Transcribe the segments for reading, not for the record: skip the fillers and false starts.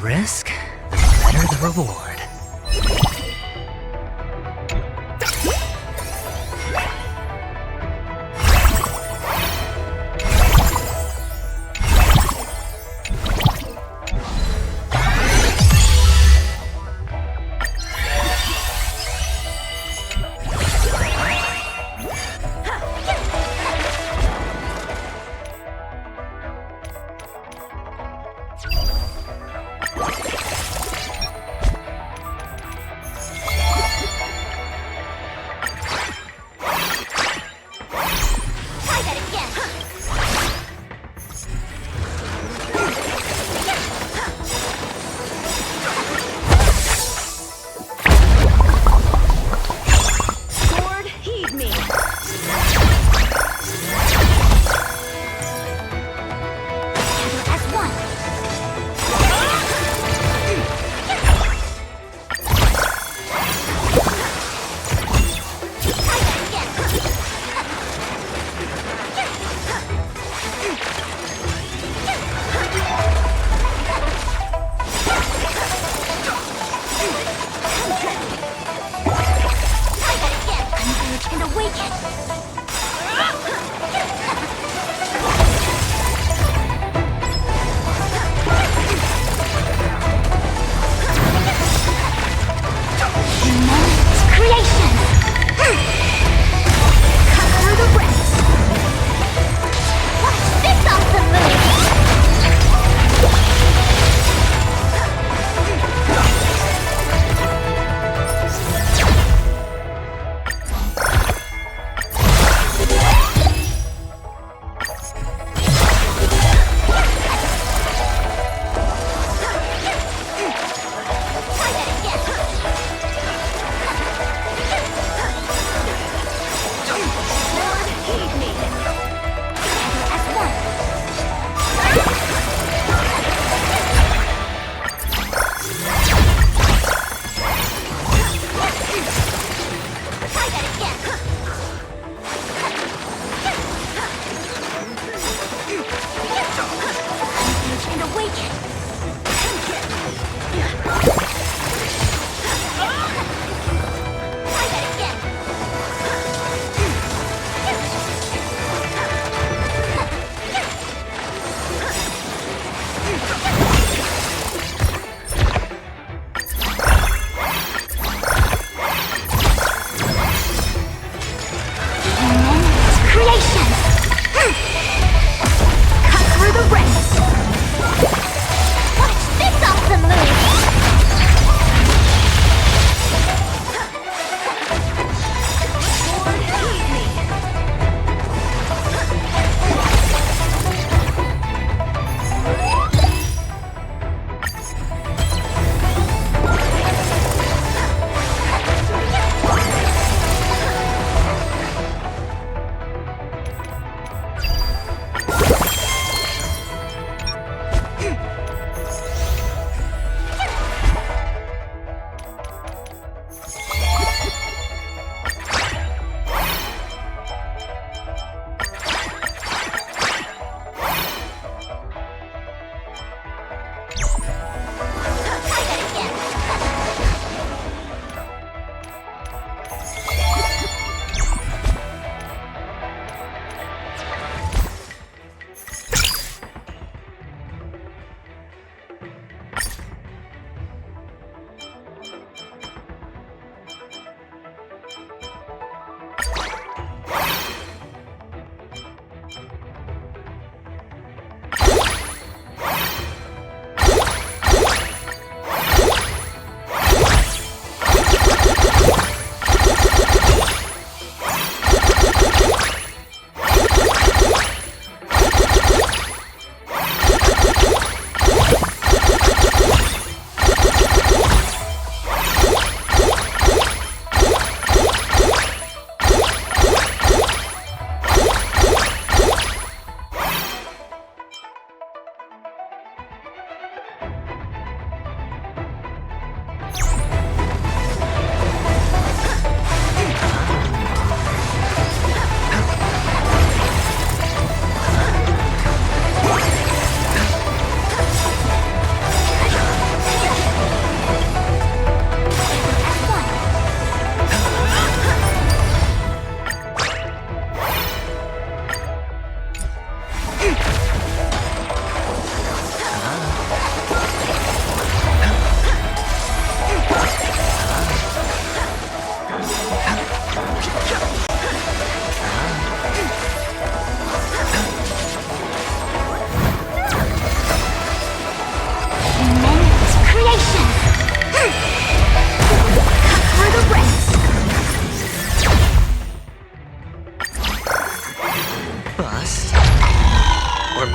risk, the better the reward.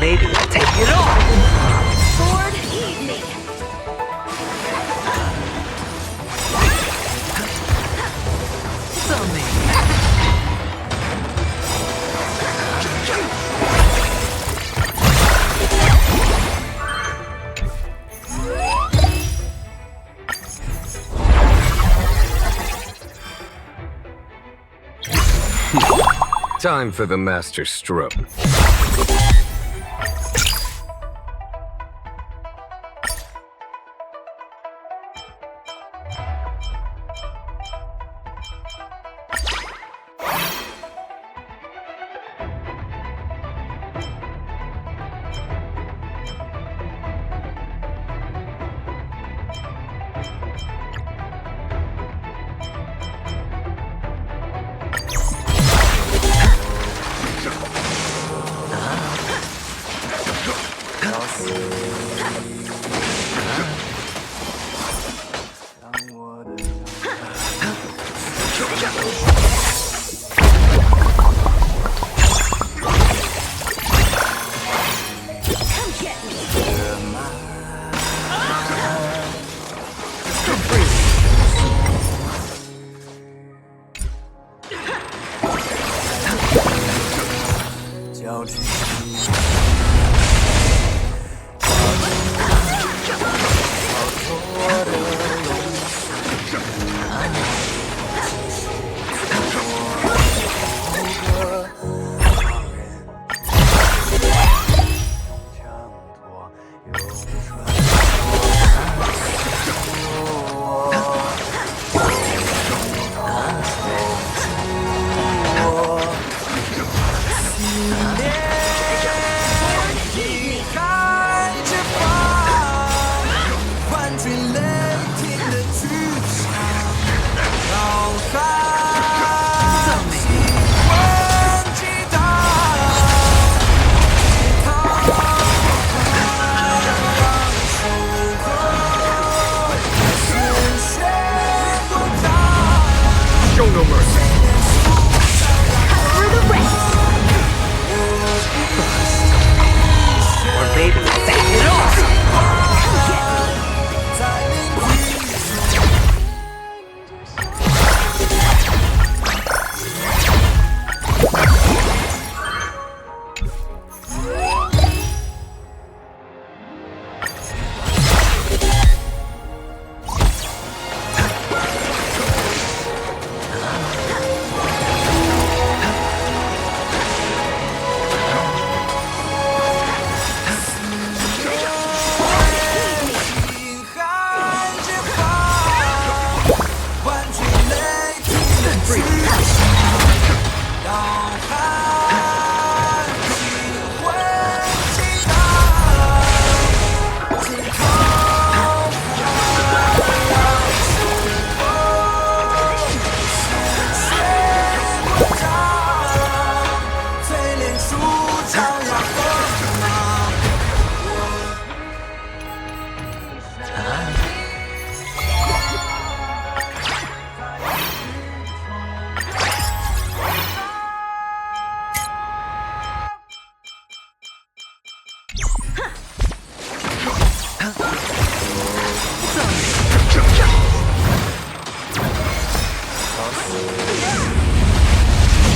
maybe I'll take it all! Sword, eat me! It's on me. Time for the master stroke.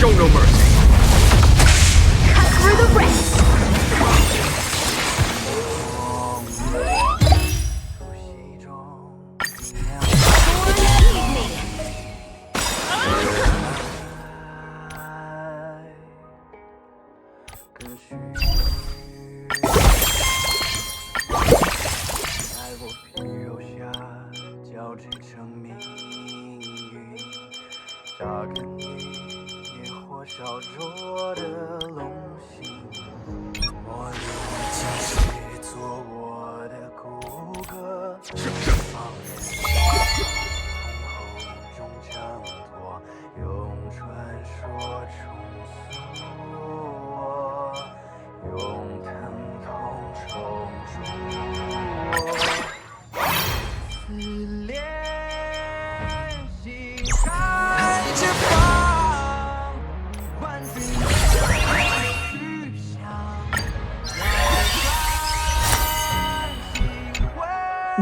Show no mercy. Cut through the ranks!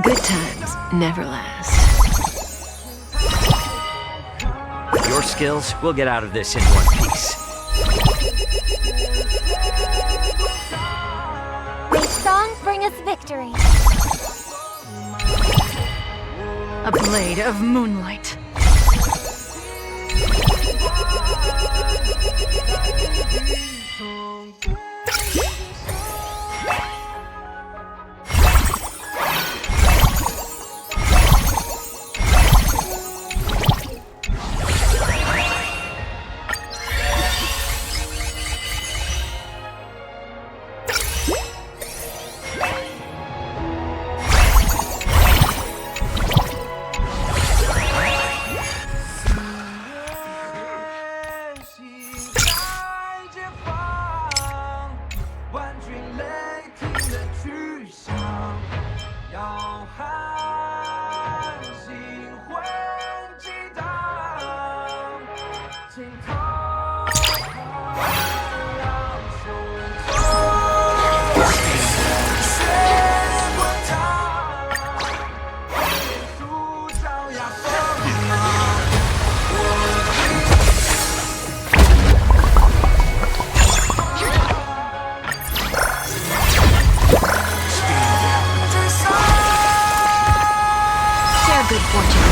Good times never last. With your skills, we'll get out of this in one piece. May songs bring us victory. A blade of moonlight. Share good fortune.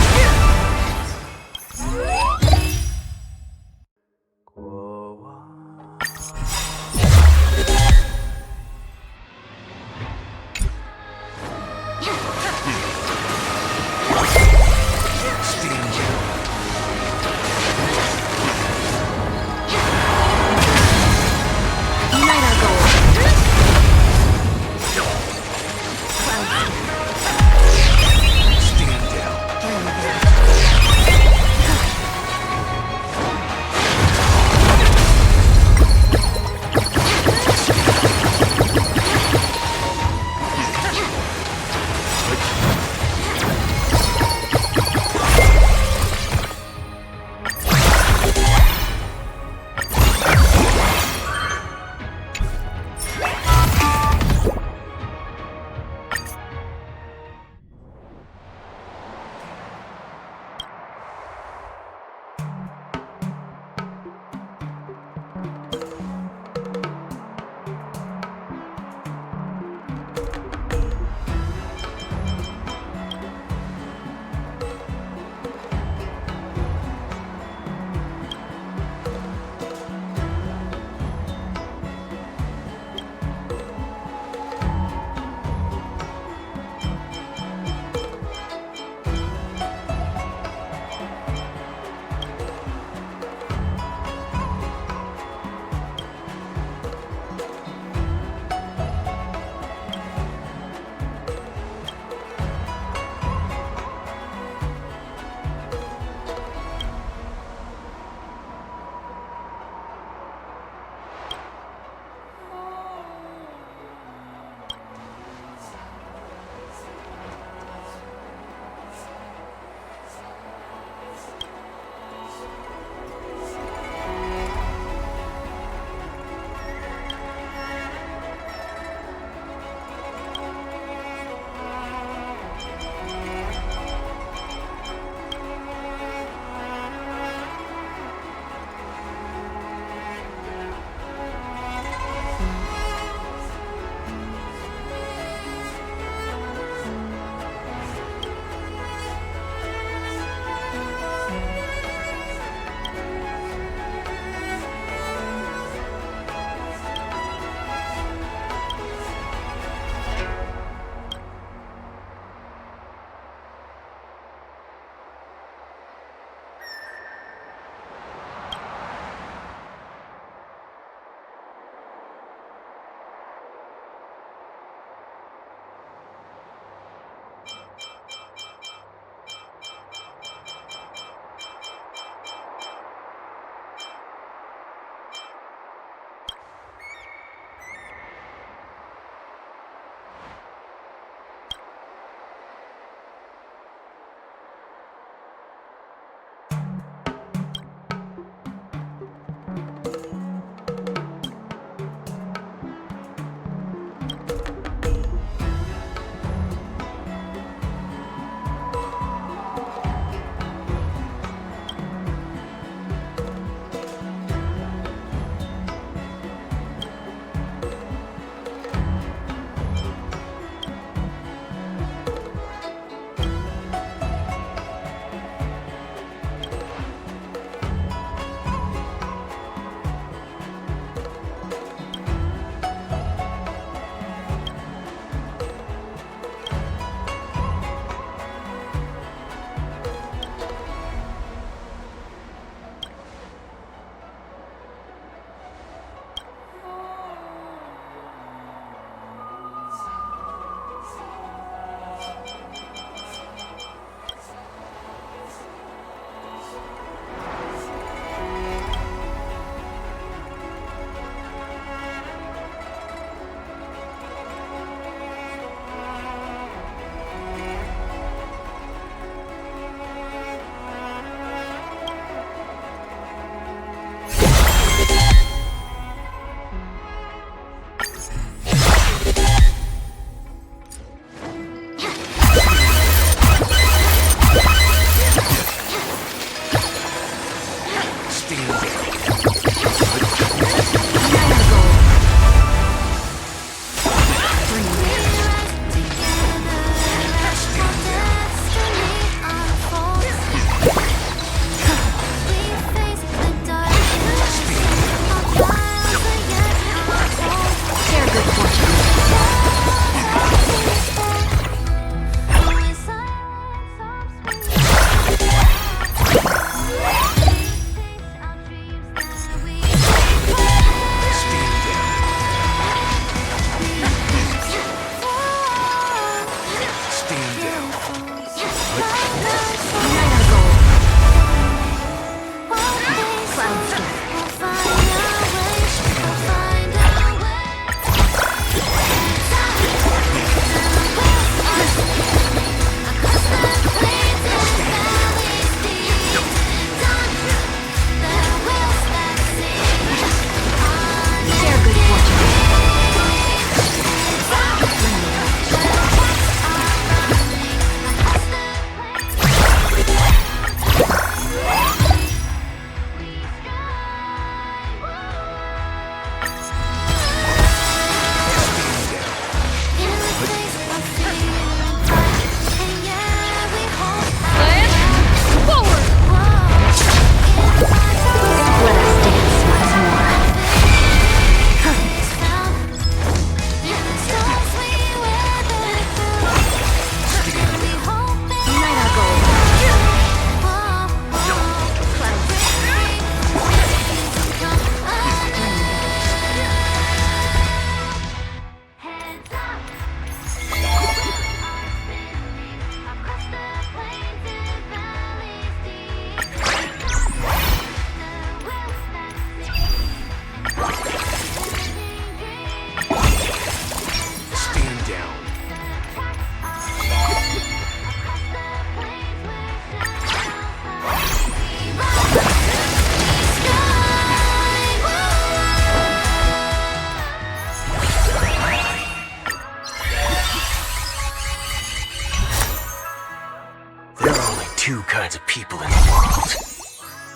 Two kinds of people in the world.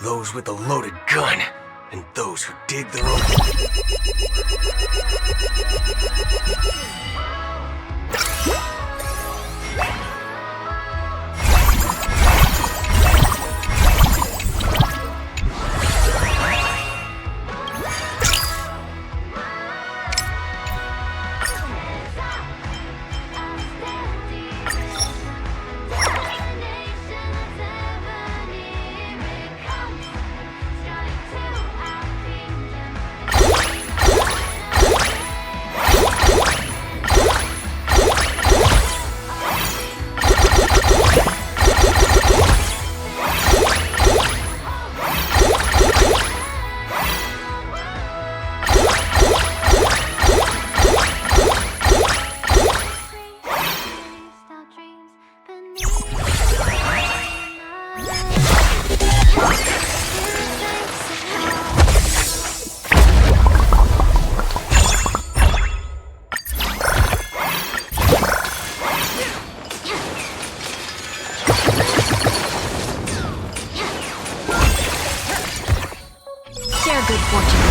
Those with a loaded gun, and those who dig their own. Share good fortune.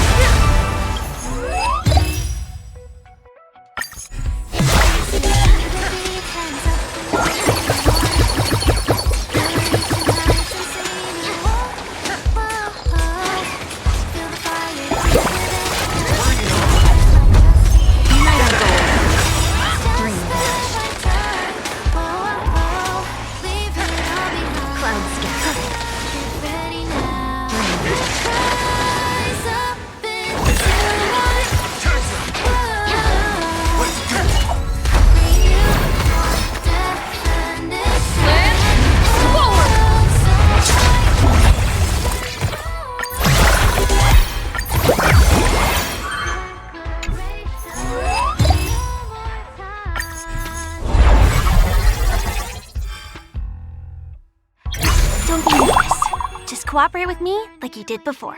Don't be nervous. Just cooperate with me like you did before.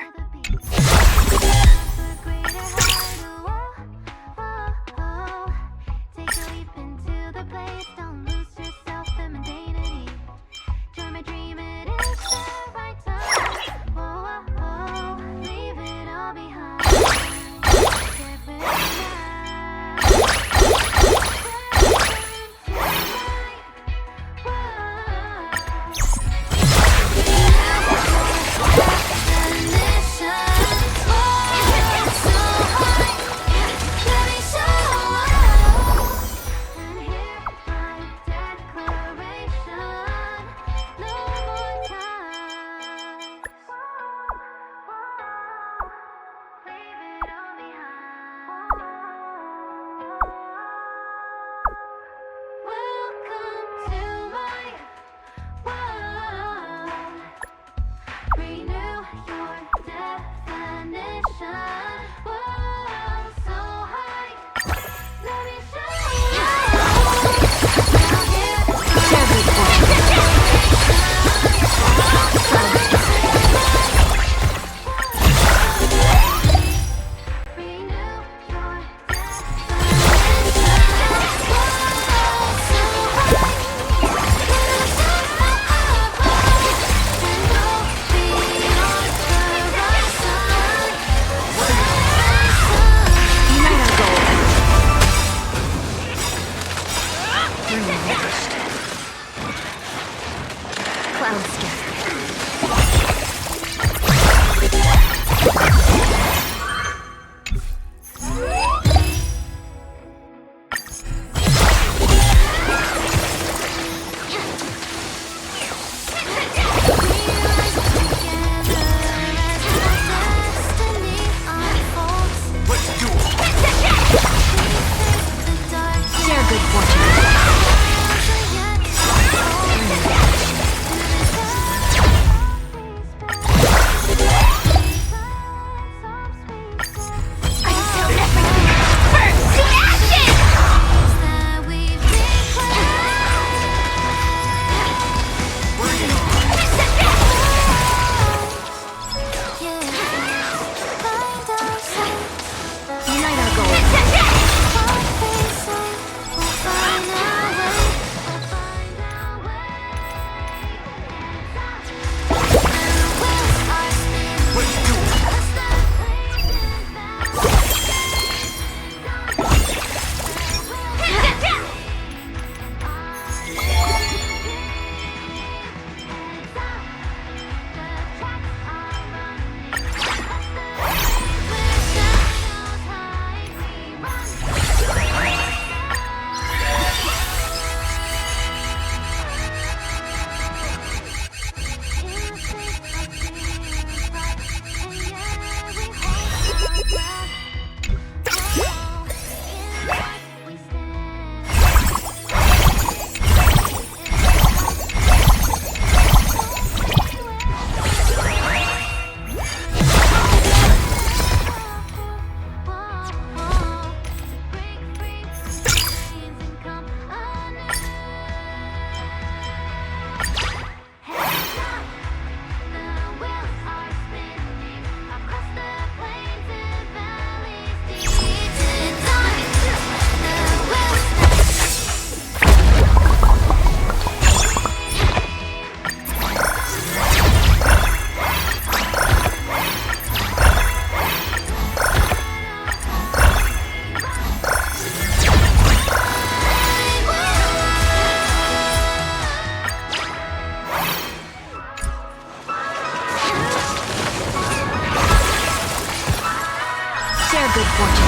Share good fortune.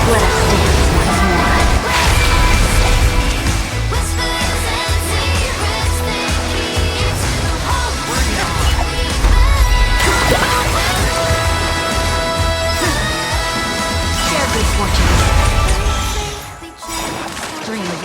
Let us dance once more. Share good fortune. Dream.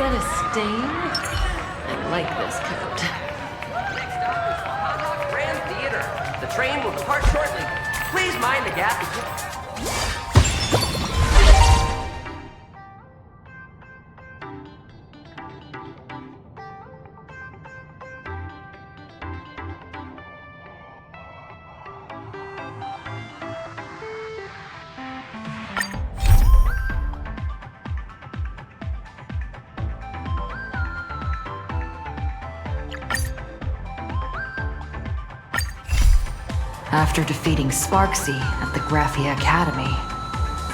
that a stain? I like this coat. Next up is the Honkai Grand Theater. The train will depart shortly. Please mind the gap between... After defeating Sparksy at the Graphia Academy,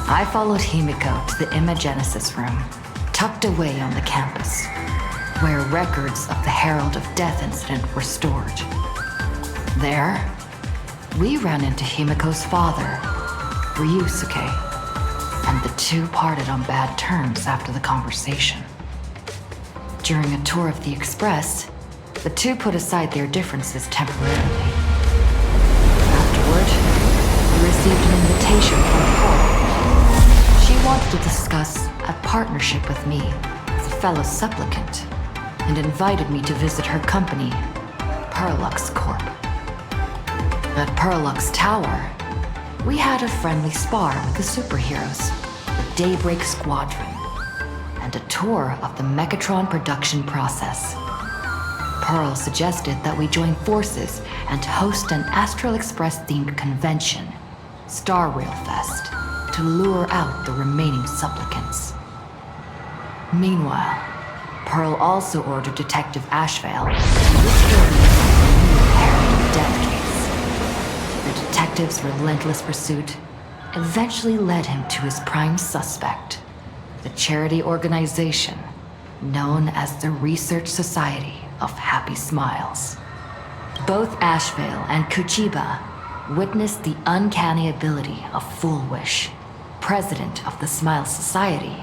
I followed Himiko to the Imagenesis room, tucked away on the campus, where records of the Herald of Death incident were stored. There, we ran into Himiko's father, Ryusuke, and the two parted on bad terms after the conversation. During a tour of the Express, the two put aside their differences temporarily. We received an invitation from Pearl. She wanted to discuss a partnership with me as a fellow supplicant and invited me to visit her company, Perlux Corp. At Perlux Tower, we had a friendly spar with the superheroes, the Daybreak Squadron, and a tour of the Mechatron production process. Pearl suggested that we join forces and host an Astral Express-themed convention, Star Rail Fest, to lure out the remaining supplicants. Meanwhile, Pearl also ordered Detective Ashvale to whisper me about the new Herald of Death case. The detective's relentless pursuit eventually led him to his prime suspect, the charity organization known as the Research Society of Happy Smiles. Both Ashvale and Kuchiba witnessed the uncanny ability of Full Wish, president of the Smile Society,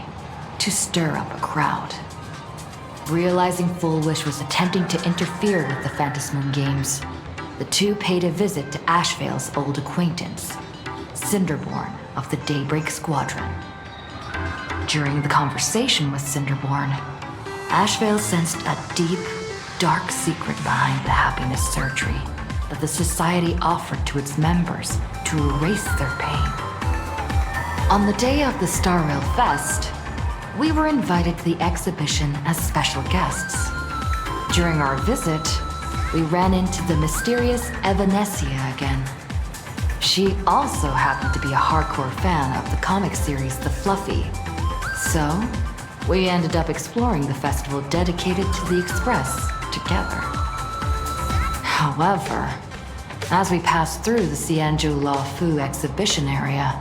to stir up a crowd. Realizing Full Wish was attempting to interfere with the Phantasmoon games, the two paid a visit to Ashvale's old acquaintance, Cinderborn of the Daybreak Squadron. During the conversation with Cinderborn, Ashvale sensed a deep, dark secret behind the happiness surgery that the society offered to its members to erase their pain. On the day of the Star Rail Fest, we were invited to the exhibition as special guests. During our visit, we ran into the mysterious Evanesia again. She also happened to be a hardcore fan of the comic series The Fluffy, so we ended up exploring the festival dedicated to the Express together. However, as we passed through the Xianzhou La Fu exhibition area,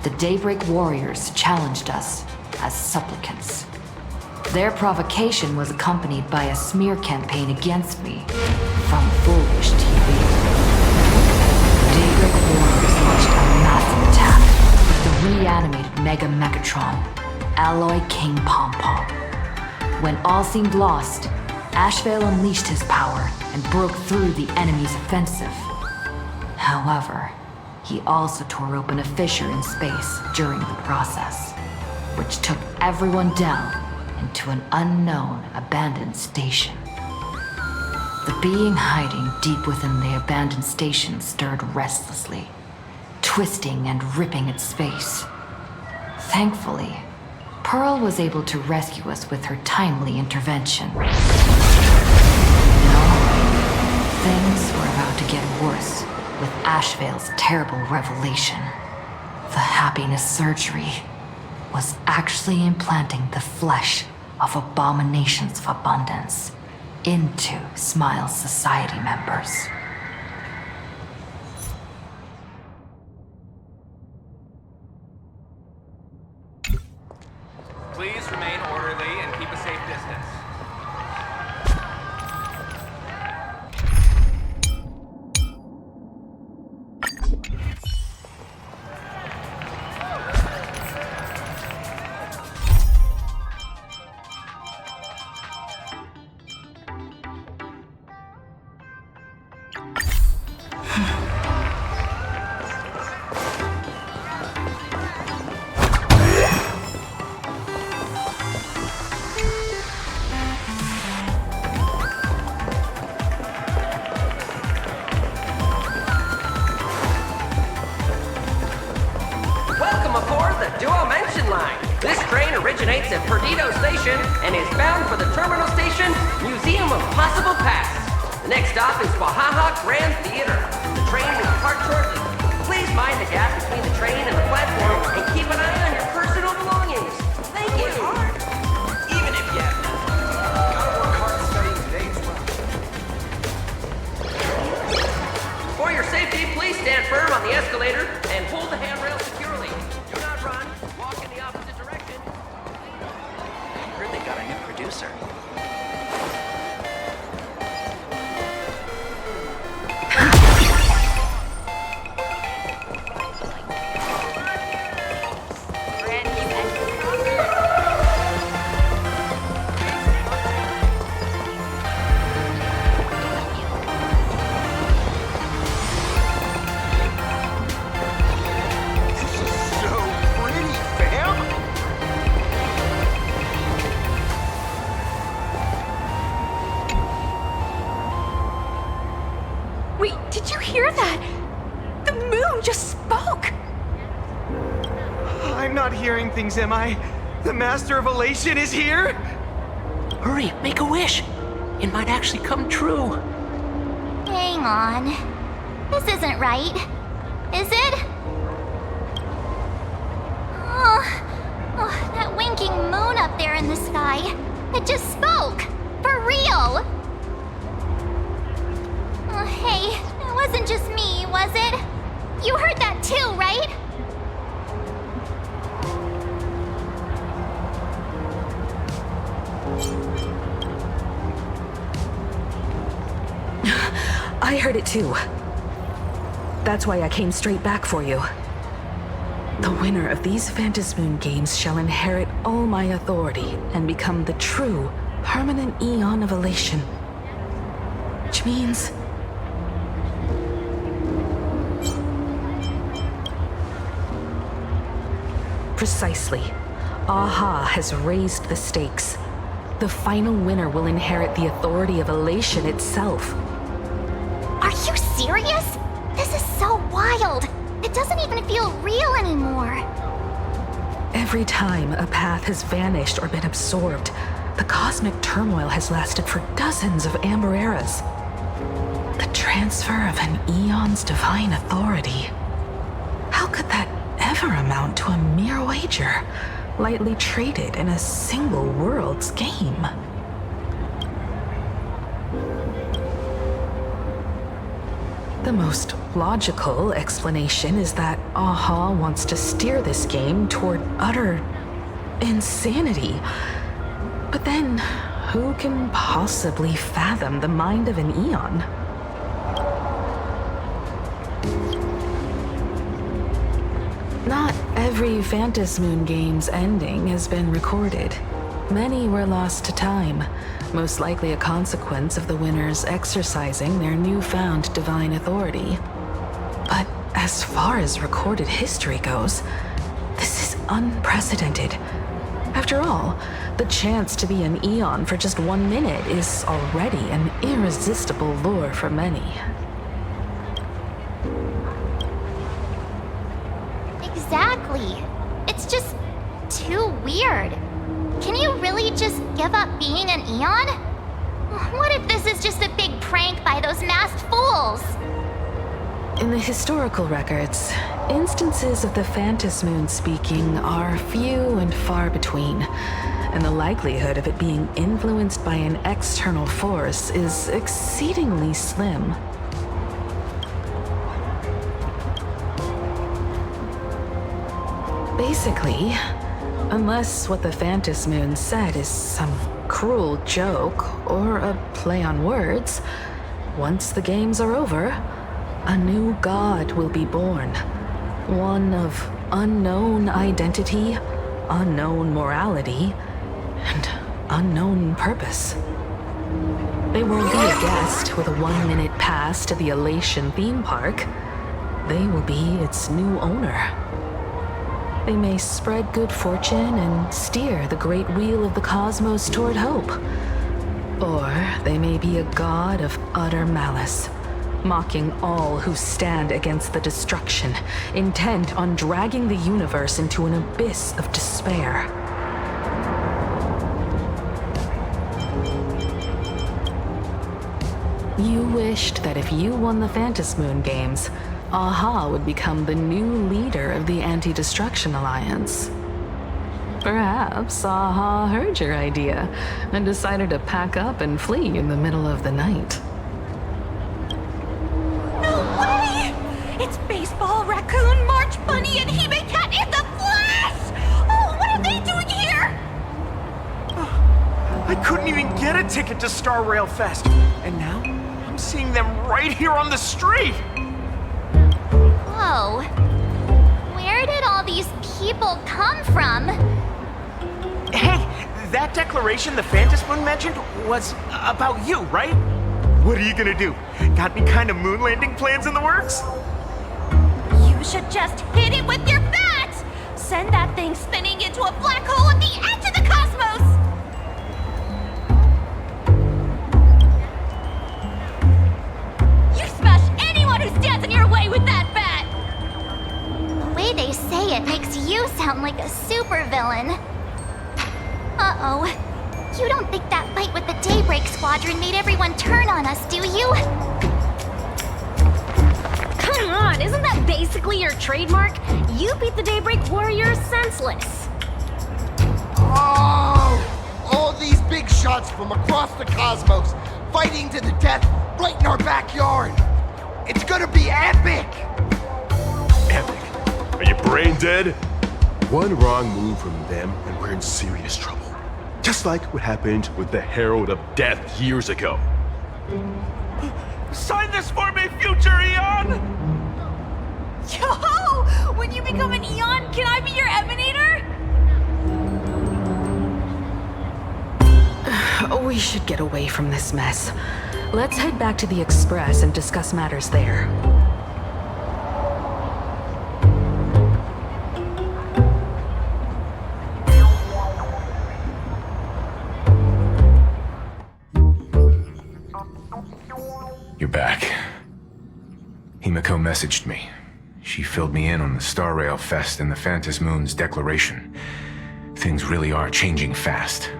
the Daybreak Warriors challenged us as supplicants. Their provocation was accompanied by a smear campaign against me from Foolish TV. Daybreak Warriors launched a massive attack with the reanimated Mega Mechatron, Alloy King Pom Pom. When all seemed lost, Ashvale unleashed his power and broke through the enemy's offensive. However, he also tore open a fissure in space during the process, which took everyone down into an unknown abandoned station. The being hiding deep within the abandoned station stirred restlessly, twisting and ripping its space. Thankfully, Pearl was able to rescue us with her timely intervention. No, things were about to get worse with Ashvale's terrible revelation. The happiness surgery was actually implanting the flesh of abominations of abundance into Smile Society members. Please remain orderly and keep a safe distance. originates at Perdido Station and is bound for the Terminal Station Museum of Possible Past. The next stop is Wahaha Grand Theater. The train will depart shortly. Please mind the gap between the train and the platform and keep an eye on your personal belongings. Thank you. Even if you have gotta work hard studying today as well. For your safety, please stand firm on the escalator and hold the handrail securely. Do not run. Walk in the opposite direction. I heard they got a new producer. Wait, did you hear that? The moon just spoke! I'm not hearing things, am I? The Master of Elation is here? Hurry, make a wish. It might actually come true. Hang on. This isn't right. Is it? Oh, that winking moon up there in the sky. It just spoke. For real. Oh, hey, it wasn't just me, was it? You heard that too, right? I heard it too. That's why I came straight back for you. The winner of these Phantasmoon games shall inherit all my authority and become the true, permanent Eon of Elation. Which means... Precisely. Aha has raised the stakes. The final winner will inherit the authority of Elation itself. Are you serious? This is so wild. It doesn't even feel real anymore. Every time a path has vanished or been absorbed, the cosmic turmoil has lasted for dozens of Amber Eras. The transfer of an Eon's divine authority. How could that ever amount to a mere wager, lightly traded in a single world's game? The most logical explanation is that Aha wants to steer this game toward utter insanity. But then, who can possibly fathom the mind of an Eon? Not every Phantasmoon game's ending has been recorded. Many were lost to time, most likely a consequence of the winners exercising their newfound divine authority. But as far as recorded history goes, this is unprecedented. After all, the chance to be an Eon for just 1 minute is already an irresistible lure for many. Exactly. It's just too weird. Can you really just give up being an Eon? What if this is just a big prank by those masked fools? In the historical records, instances of the Phantasmoon speaking are few and far between, and the likelihood of it being influenced by an external force is exceedingly slim. Basically, unless what the Phantasmoon said is some cruel joke or a play on words, once the games are over, a new god will be born. One of unknown identity, unknown morality, and unknown purpose. They won't be a guest with a 1-minute pass to the Elation theme park. They will be its new owner. They may spread good fortune and steer the great wheel of the cosmos toward hope. Or they may be a god of utter malice, mocking all who stand against the destruction, intent on dragging the universe into an abyss of despair. You wished that if you won the Phantom Moon Games, Aha would become the new leader of the Anti-Destruction Alliance. Perhaps Aha heard your idea and decided to pack up and flee in the middle of the night. No way! It's Baseball, Raccoon, March Bunny, and Hime Cat in the flesh! Oh, what are they doing here? I couldn't even get a ticket to Star Rail Fest, and now I'm seeing them right here on the street! Whoa. Where did all these people come from? Hey, that declaration the Phantom Moon mentioned was about you, right? What are you gonna do? Got any kind of moon landing plans in the works? You should just hit it with your bat! Send that thing spinning into a black hole at the edge of the cosmos! You smash anyone who stands in your way with that bat! The way they say it makes you sound like a supervillain. Uh-oh. You don't think that fight with the Daybreak Squadron made everyone turn on us, do you? Come on, isn't that basically your trademark? You beat the Daybreak Warriors senseless. Oh! All these big shots from across the cosmos, fighting to the death right in our backyard. It's gonna be epic! Epic? Are you brain dead? One wrong move from them and we're in serious trouble. Just like what happened with the Herald of Death years ago. Sign this for me, future Eon! Yo! When you become an Eon, can I be your Emanator? We should get away from this mess. Let's head back to the Express and discuss matters there. You're back. Himiko messaged me. She filled me in on the Star Rail Fest and the Phantom Moon's declaration. Things really are changing fast.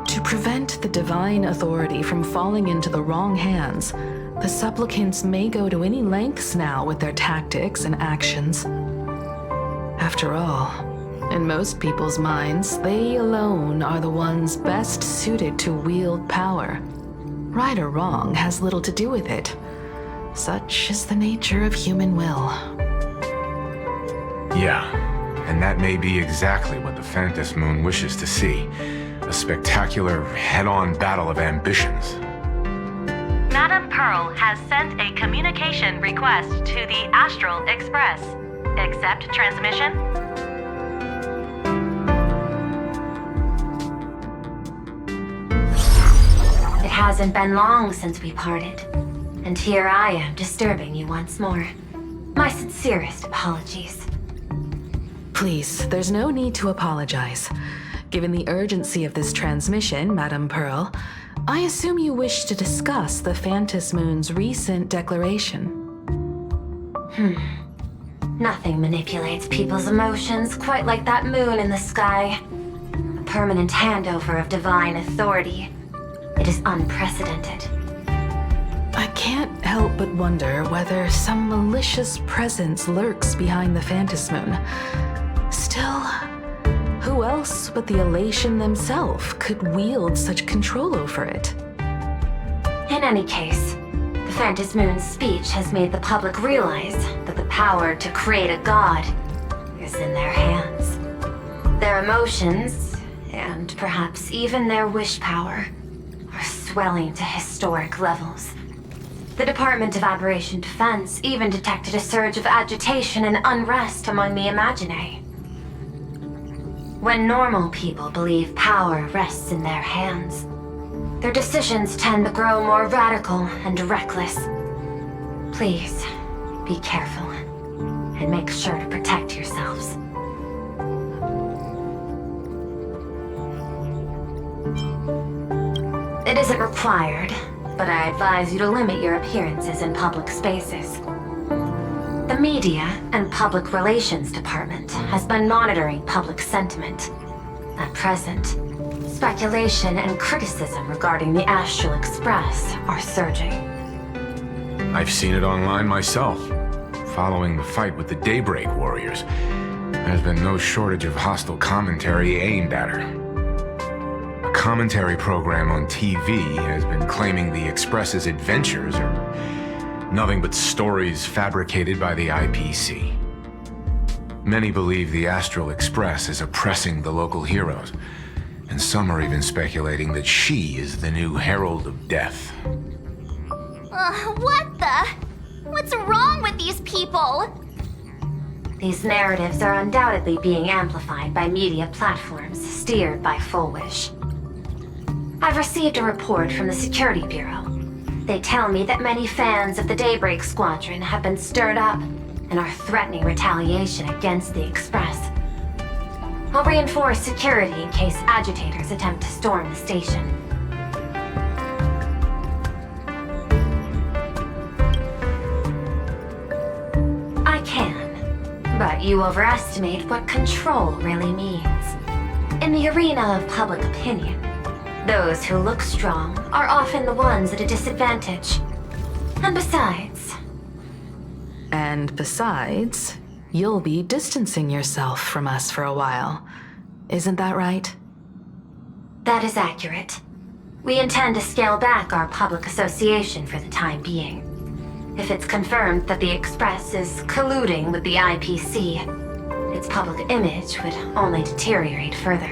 To prevent the Divine Authority from falling into the wrong hands, the supplicants may go to any lengths now with their tactics and actions. After all, in most people's minds, they alone are the ones best suited to wield power. Right or wrong has little to do with it. Such is the nature of human will. Yeah, and that may be exactly what the Phantom Moon wishes to see. A spectacular, head-on battle of ambitions. Madam Pearl has sent a communication request to the Astral Express. Accept transmission? It hasn't been long since we parted, and here I am disturbing you once more. My sincerest apologies. Please, there's no need to apologize. Given the urgency of this transmission, Madam Pearl, I assume you wish to discuss the Phantom Moon's recent declaration. Nothing manipulates people's emotions quite like that moon in the sky. A permanent handover of divine authority. It is unprecedented. I can't help but wonder whether some malicious presence lurks behind the Phantom Moon. Still, who else but the Elation themselves could wield such control over it? In any case, the Phantom Moon's speech has made the public realize that the power to create a god is in their hands. Their emotions, and perhaps even their wish power, are swelling to historic levels. The Department of Aberration Defense even detected a surge of agitation and unrest among the Imaginae. When normal people believe power rests in their hands, their decisions tend to grow more radical and reckless. Please, be careful, and make sure to protect yourselves. It isn't required, but I advise you to limit your appearances in public spaces. The Media and Public Relations Department has been monitoring public sentiment. At present, speculation and criticism regarding the Astral Express are surging. I've seen it online myself. Following the fight with the Daybreak Warriors, there's been no shortage of hostile commentary aimed at her. A commentary program on TV has been claiming the Express's adventures are nothing but stories fabricated by the IPC. Many believe the Astral Express is oppressing the local heroes, and some are even speculating that she is the new Herald of Death. What the? What's wrong with these people? These narratives are undoubtedly being amplified by media platforms steered by Full Wish. I've received a report from the Security Bureau. They tell me that many fans of the Daybreak Squadron have been stirred up and are threatening retaliation against the Express. I'll reinforce security in case agitators attempt to storm the station. I can, but you overestimate what control really means. In the arena of public opinion, those who look strong are often the ones at a disadvantage. And besides, you'll be distancing yourself from us for a while. Isn't that right? That is accurate. We intend to scale back our public association for the time being. If it's confirmed that the Express is colluding with the IPC, its public image would only deteriorate further.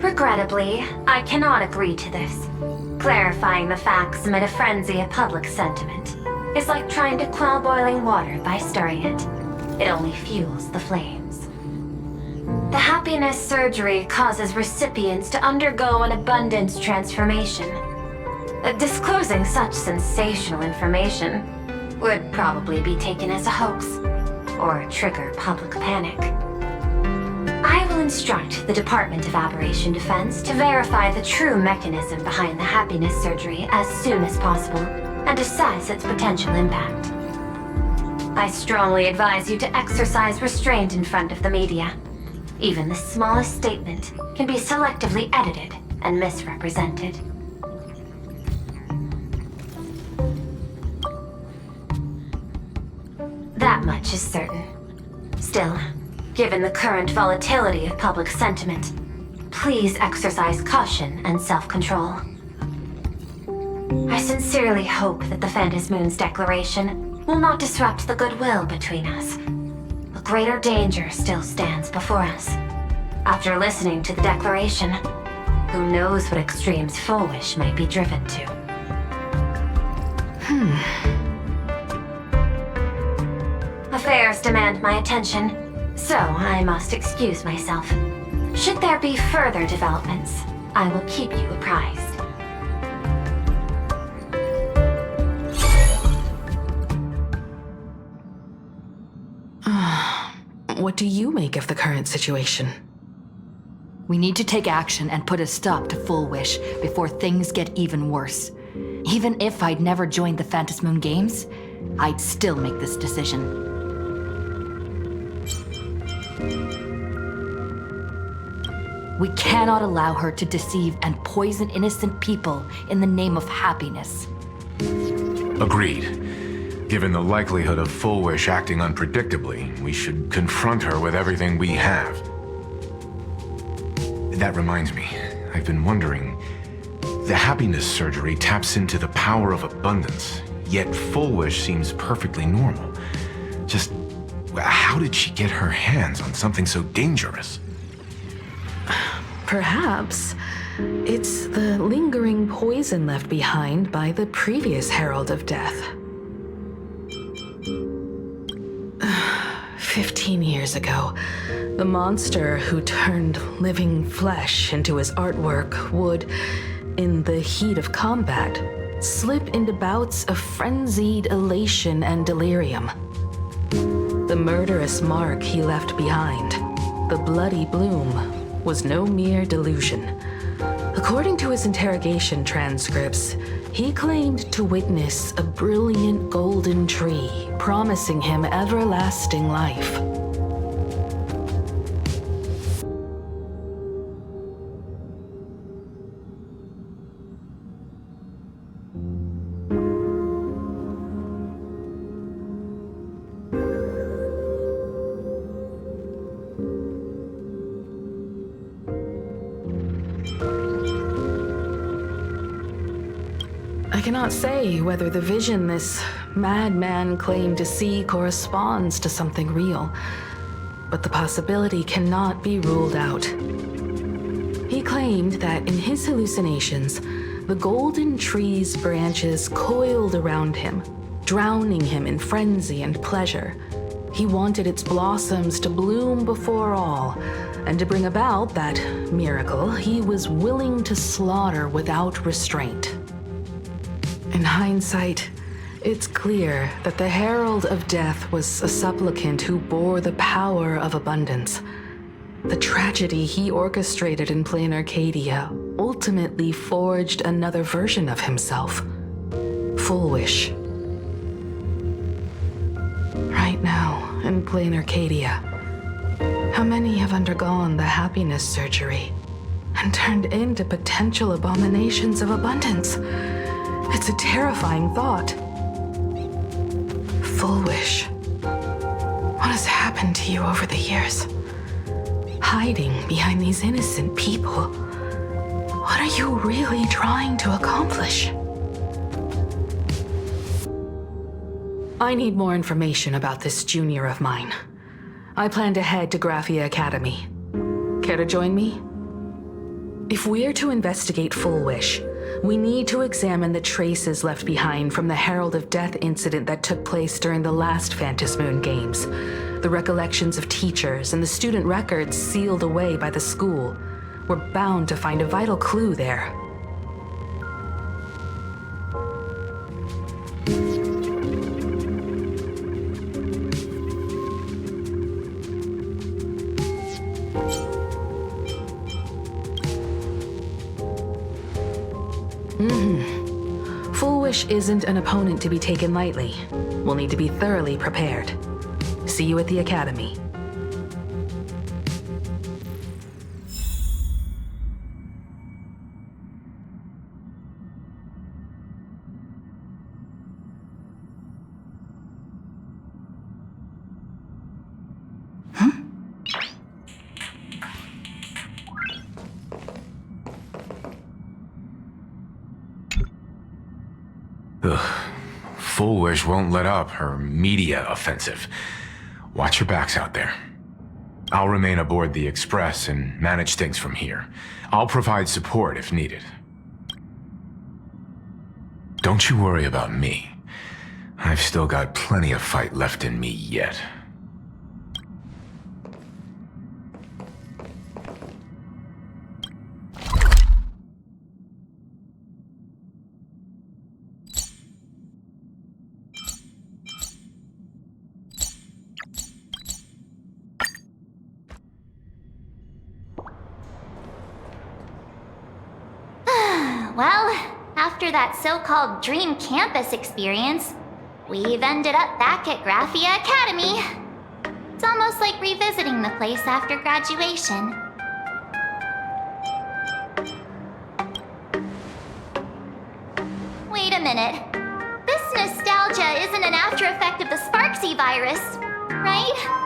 Regrettably, I cannot agree to this. Clarifying the facts amid a frenzy of public sentiment is like trying to quell boiling water by stirring it. It only fuels the flames. The happiness surgery causes recipients to undergo an abundance transformation. Disclosing such sensational information would probably be taken as a hoax or trigger public panic. I will instruct the Department of Aberration Defense to verify the true mechanism behind the happiness surgery as soon as possible and assess its potential impact. I strongly advise you to exercise restraint in front of the media. Even the smallest statement can be selectively edited and misrepresented. That much is certain. Still, given the current volatility of public sentiment, please exercise caution and self-control. I sincerely hope that the Phantom Moon's declaration will not disrupt the goodwill between us. A greater danger still stands before us. After listening to the declaration, who knows what extremes Full Wish might be driven to. Affairs demand my attention, so I must excuse myself. Should there be further developments, I will keep you apprised. What do you make of the current situation? We need to take action and put a stop to Full Wish before things get even worse. Even if I'd never joined the Phantom Moon Games, I'd still make this decision. We cannot allow her to deceive and poison innocent people in the name of happiness. Agreed. Given the likelihood of Full Wish acting unpredictably, we should confront her with everything we have. That reminds me, I've been wondering, the happiness surgery taps into the power of abundance, yet Full Wish seems perfectly normal. Just, how did she get her hands on something so dangerous? Perhaps it's the lingering poison left behind by the previous Herald of Death. 15 years ago, the monster who turned living flesh into his artwork would, in the heat of combat, slip into bouts of frenzied elation and delirium. The murderous mark he left behind, the bloody bloom, was no mere delusion. According to his interrogation transcripts, he claimed to witness a brilliant golden tree promising him everlasting life. I cannot say whether the vision this madman claimed to see corresponds to something real, but the possibility cannot be ruled out. He claimed that in his hallucinations, the golden tree's branches coiled around him, drowning him in frenzy and pleasure. He wanted its blossoms to bloom before all, and to bring about that miracle, he was willing to slaughter without restraint. In hindsight, it's clear that the Herald of Death was a supplicant who bore the power of abundance. The tragedy he orchestrated in Plain Arcadia ultimately forged another version of himself, Full Wish. Right now, in Plain Arcadia, how many have undergone the happiness surgery and turned into potential abominations of abundance? It's a terrifying thought. Full Wish. What has happened to you over the years? Hiding behind these innocent people. What are you really trying to accomplish? I need more information about this junior of mine. I plan to head to Graphia Academy. Care to join me? If we're to investigate Full Wish, we need to examine the traces left behind from the Herald of Death incident that took place during the last Phantom Moon Games. The recollections of teachers and the student records sealed away by the school. We're bound to find a vital clue there. Full Wish isn't an opponent to be taken lightly. We'll need to be thoroughly prepared. See you at the Academy. Full Wish won't let up her media offensive. Watch your backs out there. I'll remain aboard the Express and manage things from here. I'll provide support if needed. Don't you worry about me. I've still got plenty of fight left in me yet. Well, after that so-called dream campus experience, we've ended up back at Graphia Academy. It's almost like revisiting the place after graduation. Wait a minute. This nostalgia isn't an after-effect of the Sparksy virus, right?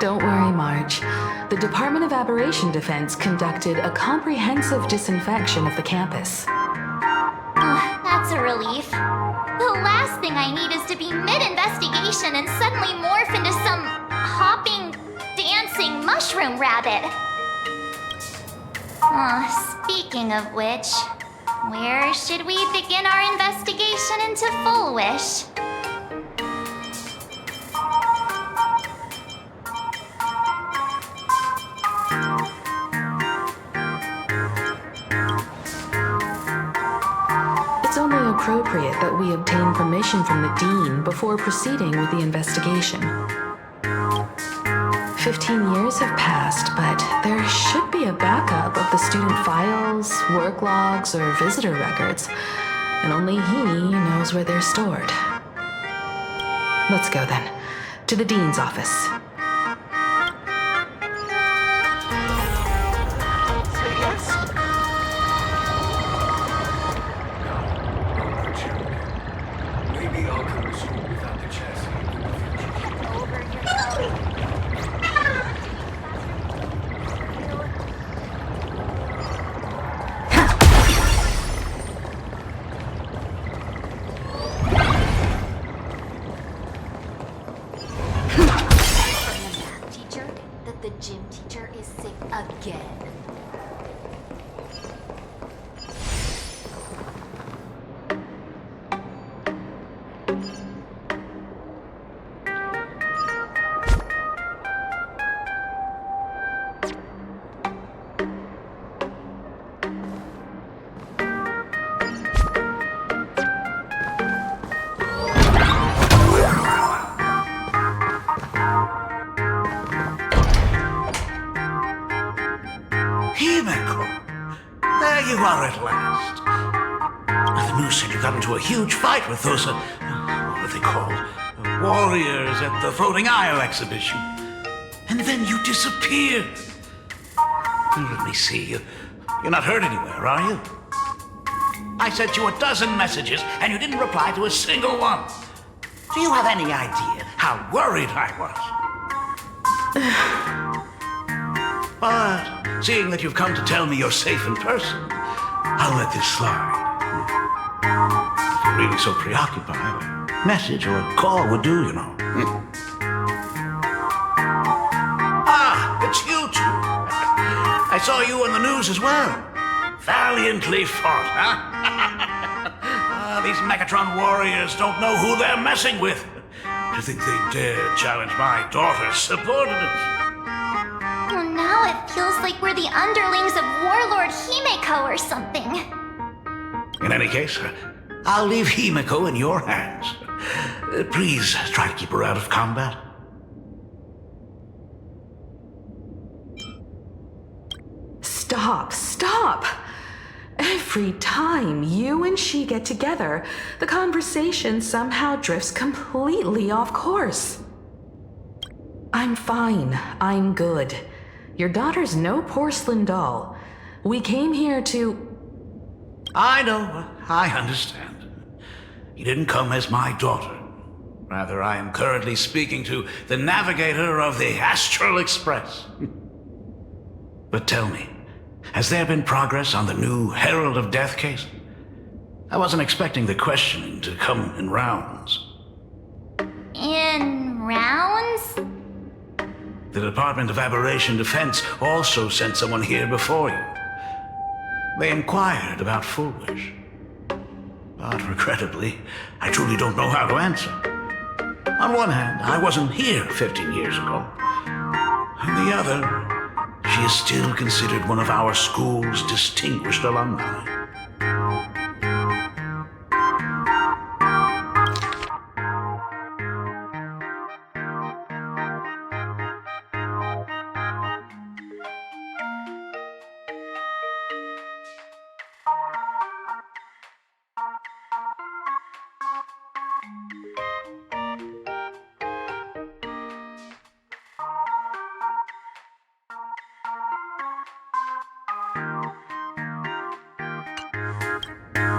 Don't worry, Marge. The Department of Aberration Defense conducted a comprehensive disinfection of the campus. That's a relief. The last thing I need is to be mid-investigation and suddenly morph into some hopping, dancing mushroom rabbit. Speaking of which, where should we begin our investigation into Full Wish? It's only appropriate that we obtain permission from the Dean before proceeding with the investigation. 15 years have passed, but there should be a backup of the student files, work logs, or visitor records, and only he knows where they're stored. Let's go then, to the dean's office. Say yes? Maybe I'll come to school without the chassis. Teacher, that the gym teacher is sick again. Himeko! There you are at last. The news said you got into a huge fight with those, what are they called? Warriors at the Floating Isle exhibition. And then you disappeared. Let me see. You're not hurt anywhere, are you? I sent you a dozen messages, and you didn't reply to a single one. Do you have any idea how worried I was? But seeing that you've come to tell me you're safe in person, I'll let this slide. If you're really so preoccupied, a message or a call would do, you know. Ah, it's you two. I saw you on the news as well. Valiantly fought, huh? These Megatron warriors don't know who they're messing with. To think they dare challenge my daughter's subordinates. Well, now it feels like we're the underlings of Warlord Himeko or something. In any case, I'll leave Himeko in your hands. Please try to keep her out of combat. Stop! Every time you and she get together, the conversation somehow drifts completely off course. I'm fine. I'm good. Your daughter's no porcelain doll. We came here to... I know. I understand. You didn't come as my daughter. Rather, I am currently speaking to the navigator of the Astral Express. But tell me, has there been progress on the new Herald of Death case? I wasn't expecting the questioning to come in rounds. In rounds? The Department of Aberration Defense also sent someone here before you. They inquired about Foolish. But regrettably, I truly don't know how to answer. On one hand, I wasn't here 15 years ago. On the other, she is still considered one of our school's distinguished alumni.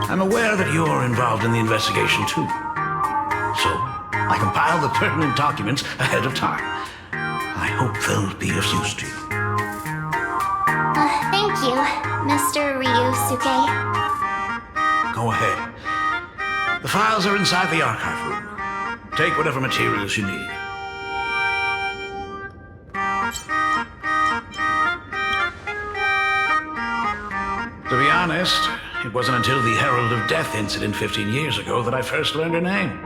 I'm aware that you're involved in the investigation too. So, I compiled the pertinent documents ahead of time. I hope they'll be of use to you. Thank you, Mr. Ryusuke. Go ahead. The files are inside the archive room. Take whatever materials you need. To be honest, it wasn't until the Herald of Death incident 15 years ago that I first learned her name.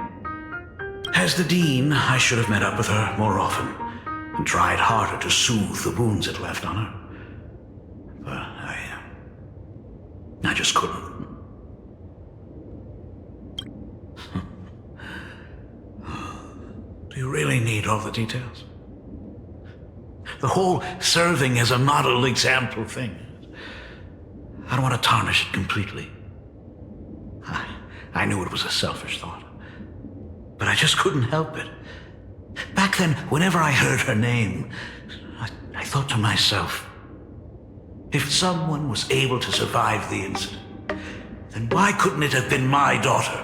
As the Dean, I should have met up with her more often and tried harder to soothe the wounds it left on her. But I just couldn't. Do you really need all the details? The whole serving as a model example thing. I don't want to tarnish it completely. I knew it was a selfish thought, but I just couldn't help it. Back then, whenever I heard her name, I thought to myself, if someone was able to survive the incident, then why couldn't it have been my daughter?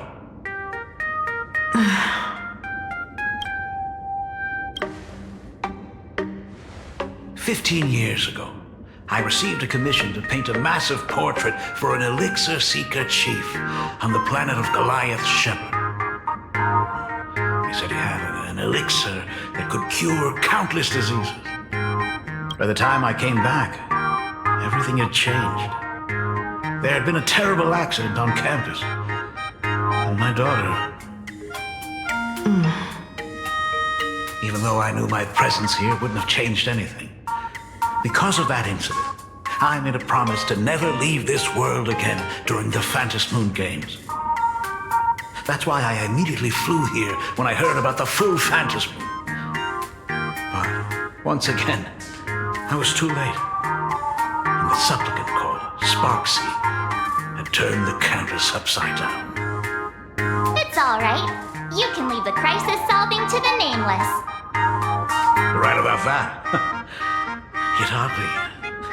15 years ago, I received a commission to paint a massive portrait for an elixir seeker chief on the planet of Goliath's Shepherd. He said he had an elixir that could cure countless diseases. By the time I came back, everything had changed. There had been a terrible accident on campus, and my daughter... Even though I knew my presence here wouldn't have changed anything, because of that incident, I made a promise to never leave this world again during the Phantom Moon Games. That's why I immediately flew here when I heard about the full Phantom Moon. But once again, I was too late. And the supplicant called Sparksy had turned the countess upside down. It's all right. You can leave the crisis solving to the nameless. Right about that. Yet oddly,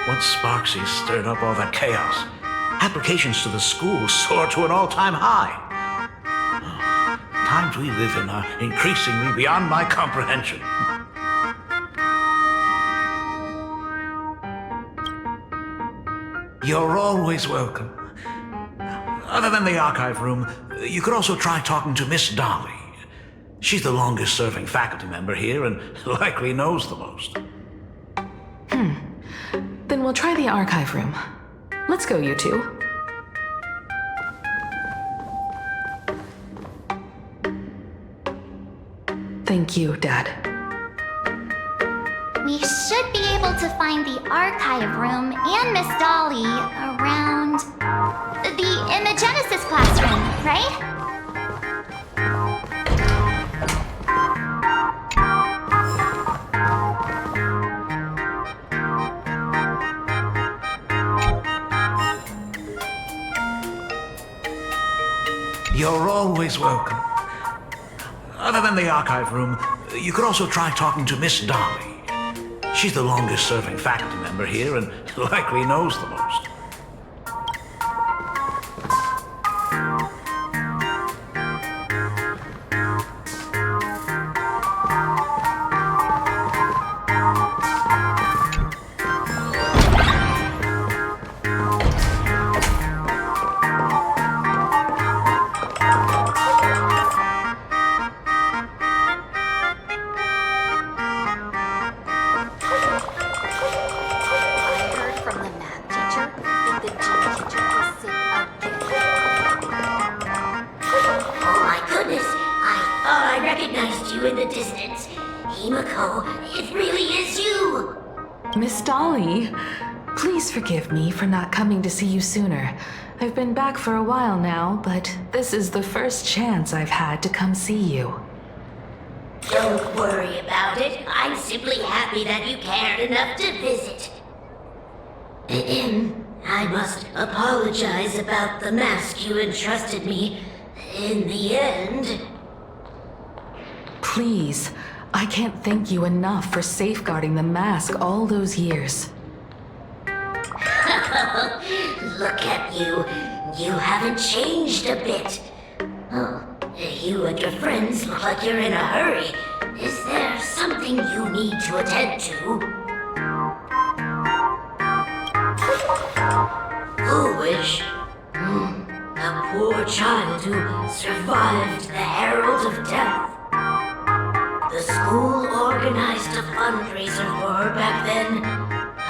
once Sparksy stirred up all that chaos, applications to the school soared to an all-time high. Times we live in are increasingly beyond my comprehension. You're always welcome. Other than the archive room, you could also try talking to Miss Dolly. She's the longest-serving faculty member here and likely knows the most. Then we'll try the archive room. Let's go, you two. Thank you, Dad. We should be able to find the archive room and Miss Dolly around the Imagenesis classroom, right? You're always welcome. Other than the archive room, you could also try talking to Miss Dolly. She's the longest-serving faculty member here and likely knows the most. Miss Dolly, please forgive me for not coming to see you sooner. I've been back for a while now, but this is the first chance I've had to come see you. Don't worry about it. I'm simply happy that you cared enough to visit. I must apologize about the mask you entrusted me. In the end... Please, I can't thank you enough for safeguarding the mask all those years. Look at you. You haven't changed a bit. Oh, you and your friends look like you're in a hurry. Is there something you need to attend to? Foolish. A poor child who survived the Herald of Death. The school organized a fundraiser for her back then.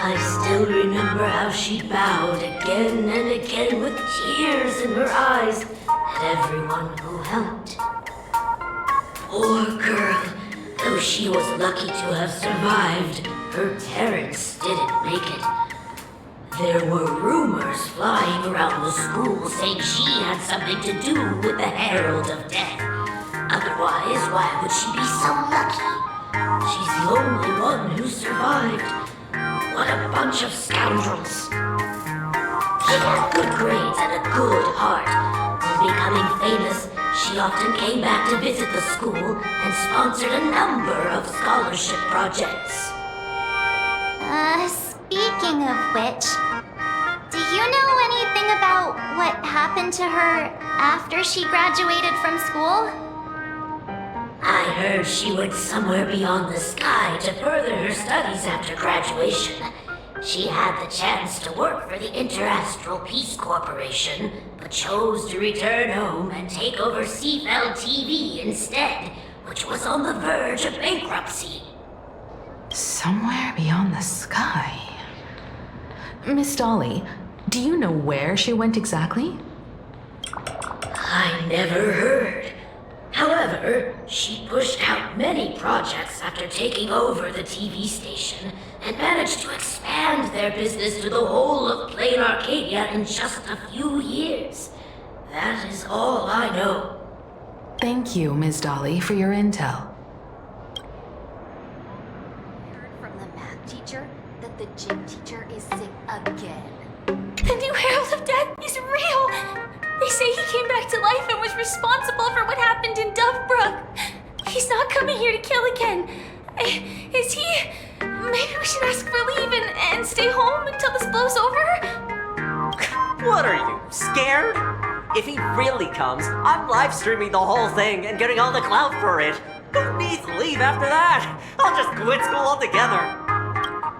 I still remember how she bowed again and again with tears in her eyes at everyone who helped. Poor girl. Though she was lucky to have survived, her parents didn't make it. There were rumors flying around the school saying she had something to do with the Herald of Death. Otherwise, why would she be so lucky? She's the only one who survived. bunch of scoundrels. She had good grades and a good heart. On becoming famous, she often came back to visit the school and sponsored a number of scholarship projects. Speaking of which, do you know anything about what happened to her after she graduated from school? I heard she went somewhere beyond the sky to further her studies after graduation. She had the chance to work for the Interastral Peace Corporation, but chose to return home and take over Seafeld TV instead, which was on the verge of bankruptcy. Somewhere beyond the sky. Miss Dolly, do you know where she went exactly? I never heard. However, she pushed out many projects after taking over the TV station and managed to expand their business to the whole of Plain Arcadia in just a few years. That is all I know. Thank you, Ms. Dolly, for your intel. From the math teacher that the gym teacher is sick again. The new Herald of Death is real! They say he came back to life and was responsible for what happened in Dovebrook. He's not coming here to kill again. Is he? Maybe we should ask for leave and stay home until this blows over? What are you, scared? If he really comes, I'm live streaming the whole thing and getting all the clout for it. Who needs leave after that? I'll just quit school altogether.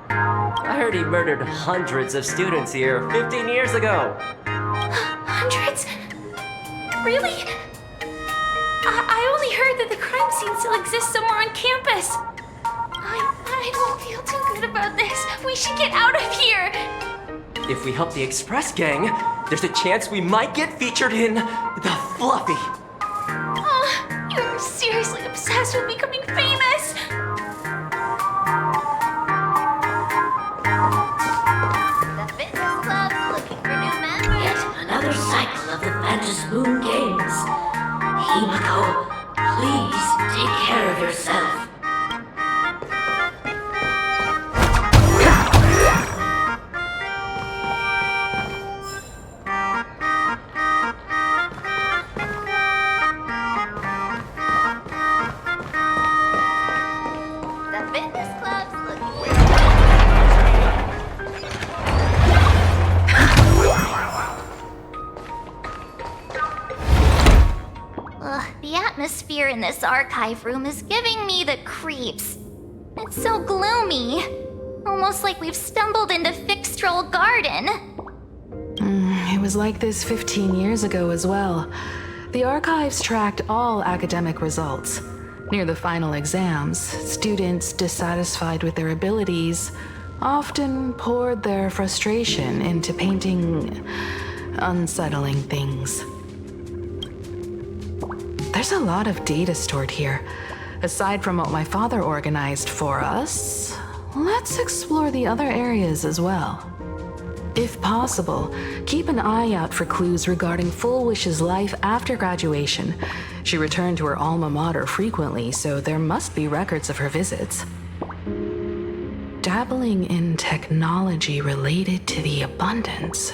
I heard he murdered hundreds of students here 15 years ago. Hundreds? Really? I only heard that the crime scene still exists somewhere on campus. I don't feel too good about this. We should get out of here. If we help the Express gang, there's a chance we might get featured in The Fluffy. You're seriously obsessed with becoming famous. The fitness club's looking for new members. Yet another cycle of the Phantom Moon Games. Himiko, please take care of yourself. The fitness club's looking the atmosphere in this archive room is giving me the creeps. It's so gloomy. Almost like we've stumbled into Fixtroll Garden. It was like this 15 years ago as well. The archives tracked all academic results. Near the final exams, students dissatisfied with their abilities often poured their frustration into painting unsettling things. There's a lot of data stored here. Aside from what my father organized for us, let's explore the other areas as well. If possible, keep an eye out for clues regarding Full Wish's life after graduation. She returned to her alma mater frequently, so there must be records of her visits. Dabbling in technology related to the abundance.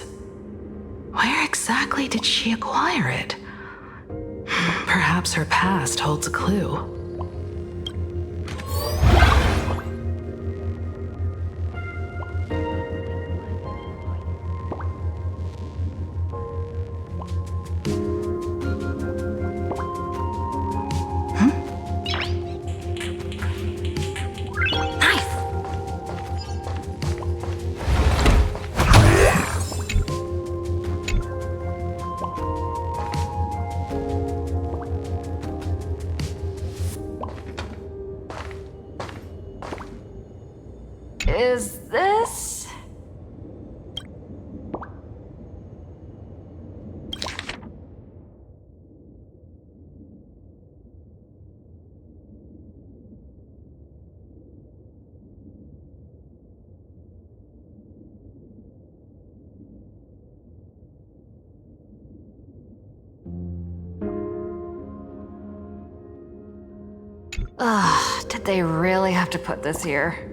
Where exactly did she acquire it? Perhaps her past holds a clue. Is this? Ugh, did they really have to put this here?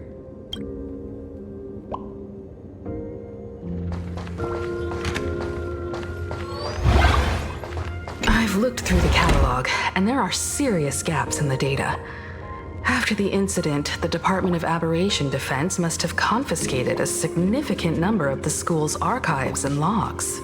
I've looked through the catalog, and there are serious gaps in the data. After the incident, the Department of Aberration Defense must have confiscated a significant number of the school's archives and logs.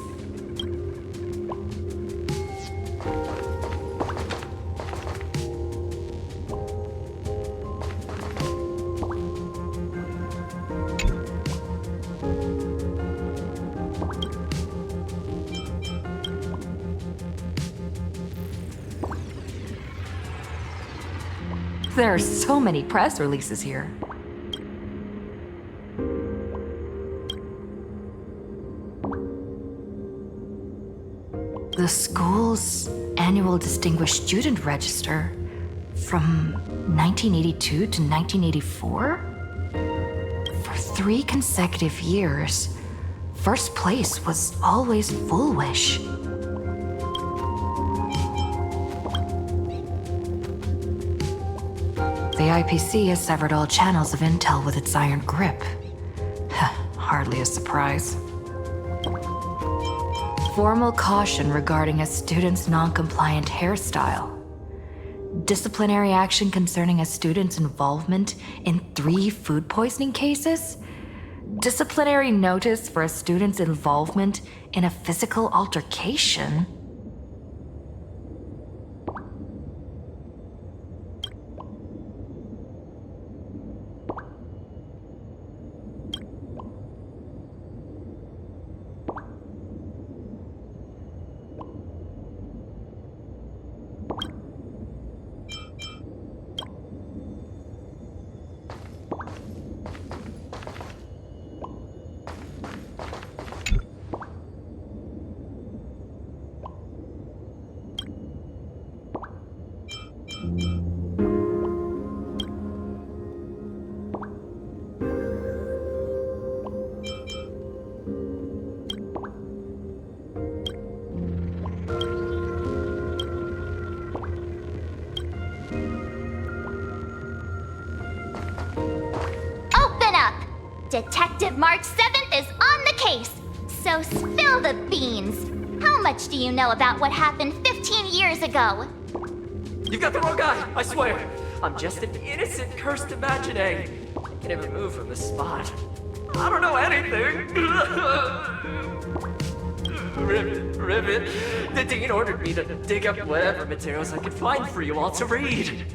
There are so many press releases here. The school's annual Distinguished Student Register from 1982 to 1984? For 3 consecutive years, first place was always Foolish. The IPC has severed all channels of intel with its iron grip. Hardly a surprise. Formal caution regarding a student's non-compliant hairstyle. Disciplinary action concerning a student's involvement in 3 food poisoning cases. Disciplinary notice for a student's involvement in a physical altercation. Detective March 7th is on the case, so spill the beans. How much do you know about what happened 15 years ago? You've got the wrong guy, I swear. I'm just an innocent cursed imaginee. I can't even move from the spot. I don't know anything. Ribbit. The dean ordered me to dig up whatever materials I could find for you all to read.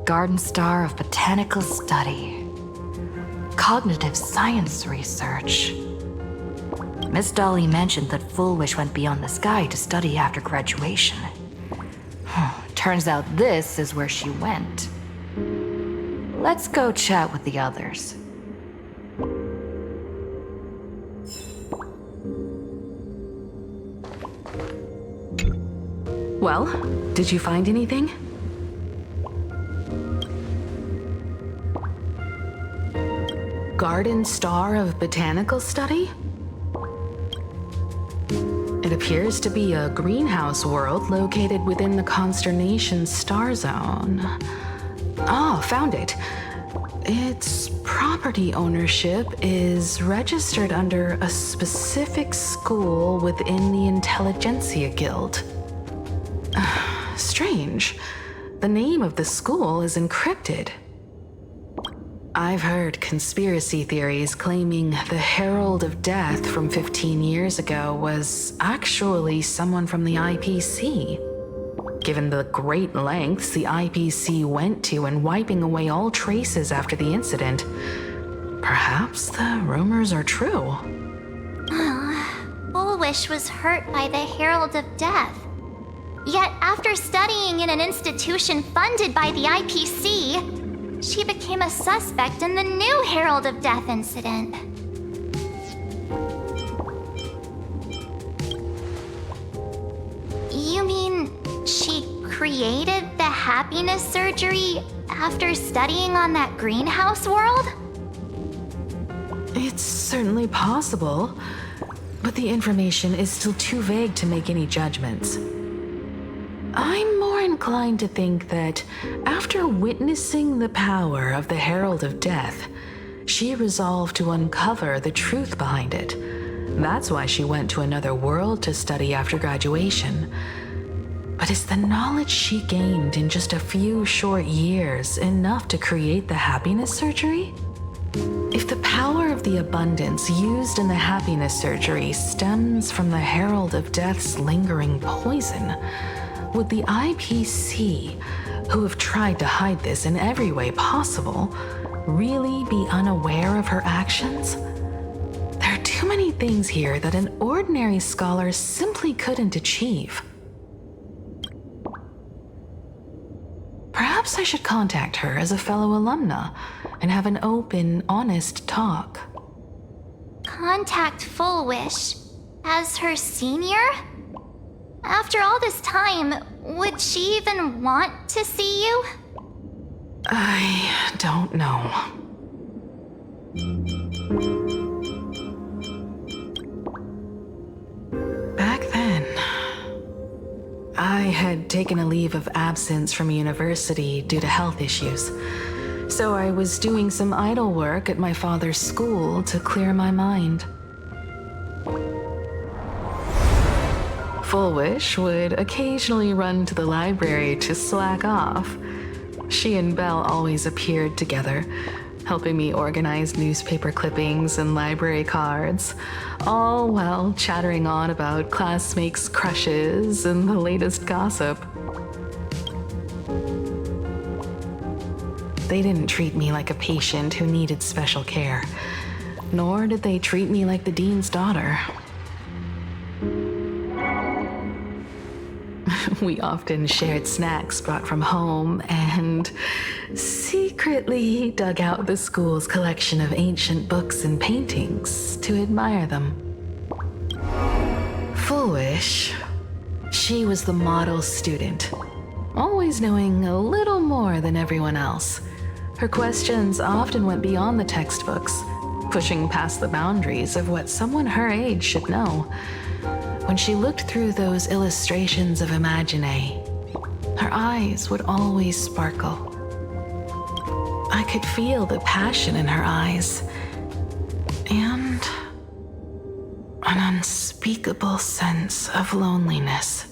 Garden Star of Botanical Study. Cognitive Science Research. Miss Dolly mentioned that Foolish went beyond the sky to study after graduation. Turns out this is where she went. Let's go chat with the others. Well, did you find anything? Garden Star of Botanical Study? It appears to be a greenhouse world located within the Consternation Star Zone. Oh, found it. Its property ownership is registered under a specific school within the Intelligentsia Guild. Strange. The name of the school is encrypted. I've heard conspiracy theories claiming the Herald of Death from 15 years ago was actually someone from the IPC. Given the great lengths the IPC went to in wiping away all traces after the incident, perhaps the rumors are true. Bullwish was hurt by the Herald of Death. Yet after studying in an institution funded by the IPC, she became a suspect in the new Herald of Death incident. You mean she created the happiness surgery after studying on that greenhouse world? It's certainly possible, but the information is still too vague to make any judgments. I'm more inclined to think that after witnessing the power of the Herald of Death, she resolved to uncover the truth behind it. That's why she went to another world to study after graduation. But is the knowledge she gained in just a few short years enough to create the happiness surgery? If the power of the abundance used in the happiness surgery stems from the Herald of Death's lingering poison, would the IPC, who have tried to hide this in every way possible, really be unaware of her actions? There are too many things here that an ordinary scholar simply couldn't achieve. Perhaps I should contact her as a fellow alumna and have an open, honest talk. Contact Fullwish as her senior? After all this time, would she even want to see you? I don't know. Back then, I had taken a leave of absence from university due to health issues, so I was doing some idle work at my father's school to clear my mind. Fullwish would occasionally run to the library to slack off. She and Belle always appeared together, helping me organize newspaper clippings and library cards, all while chattering on about classmates' crushes and the latest gossip. They didn't treat me like a patient who needed special care, nor did they treat me like the dean's daughter. We often shared snacks brought from home and secretly dug out the school's collection of ancient books and paintings to admire them. Fullwish, she was the model student, always knowing a little more than everyone else. Her questions often went beyond the textbooks, pushing past the boundaries of what someone her age should know. When she looked through those illustrations of Imagine, her eyes would always sparkle. I could feel the passion in her eyes and an unspeakable sense of loneliness.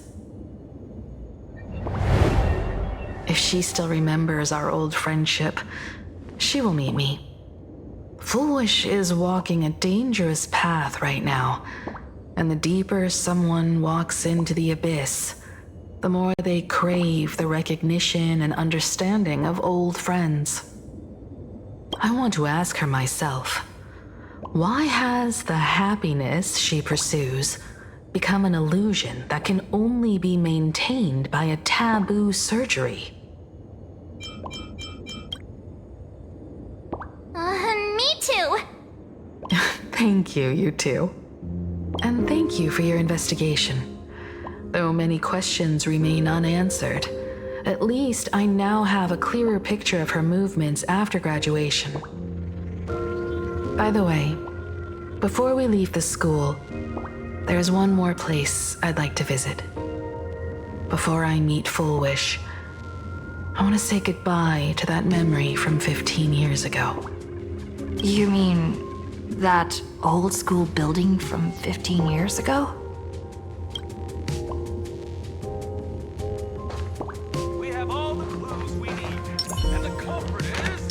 If she still remembers our old friendship, she will meet me. Fullwish is walking a dangerous path right now. And the deeper someone walks into the abyss, the more they crave the recognition and understanding of old friends. I want to ask her myself, why has the happiness she pursues become an illusion that can only be maintained by a taboo surgery? Thank you, you two. And thank you for your investigation. Though many questions remain unanswered, at least I now have a clearer picture of her movements after graduation. By the way, before we leave the school, there's one more place I'd like to visit. Before I meet Full Wish, I want to say goodbye to that memory from 15 years ago. You mean that old school building from 15 years ago? We have all the clues we need, and the culprit is...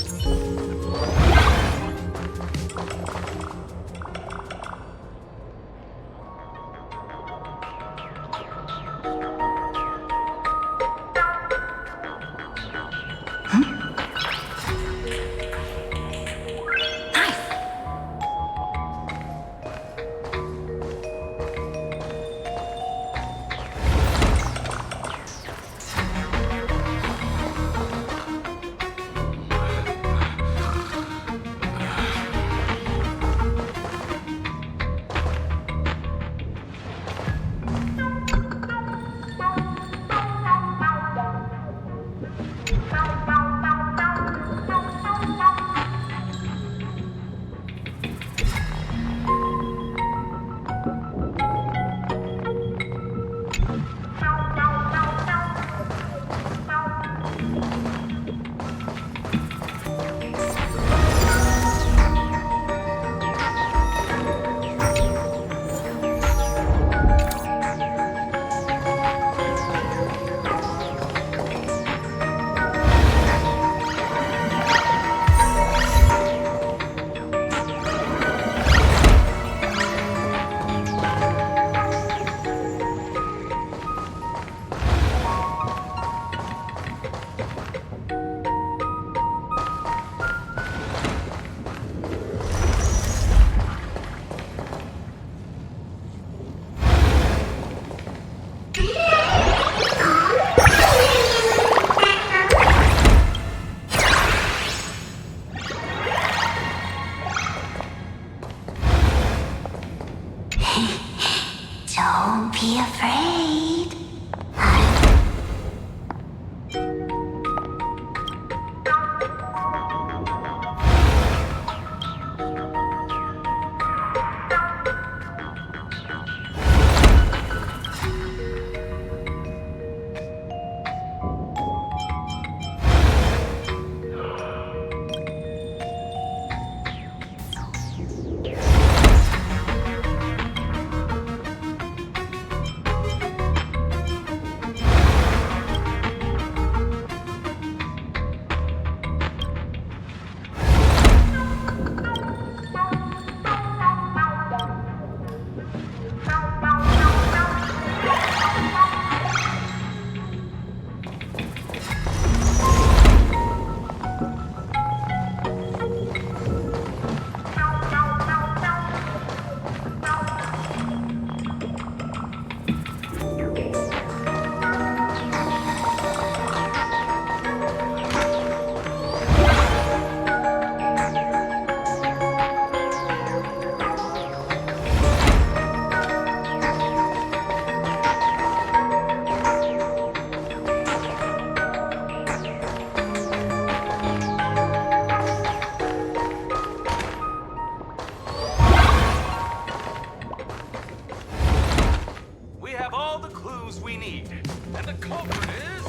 Don't be afraid. We have all the clues we need, and the culprit is...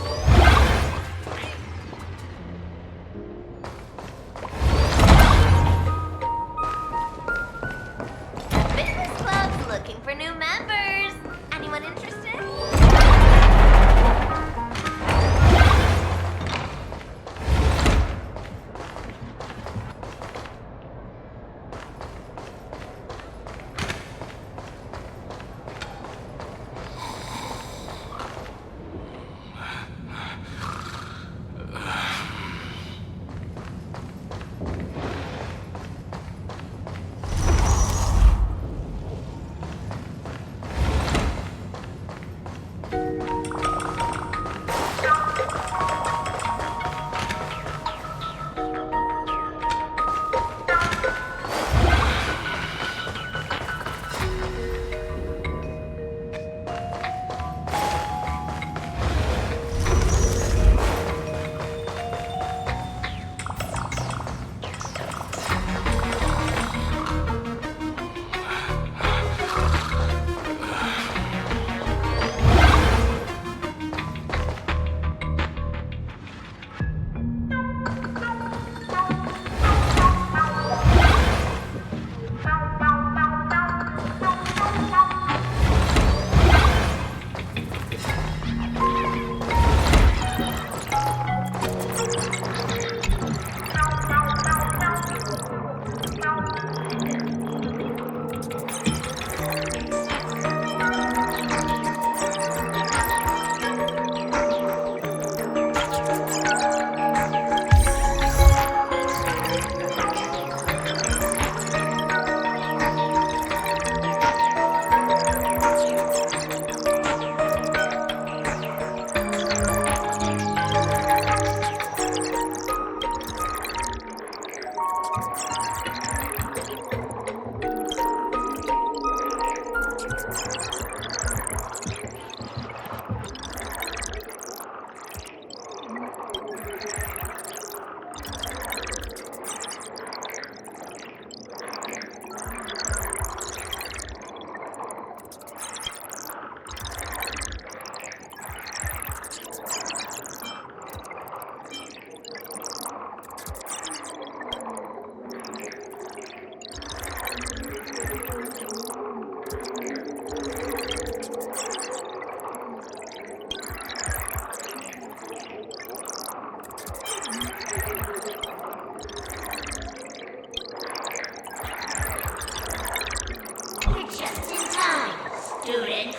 Business Club's looking for new members. Anyone interested? student.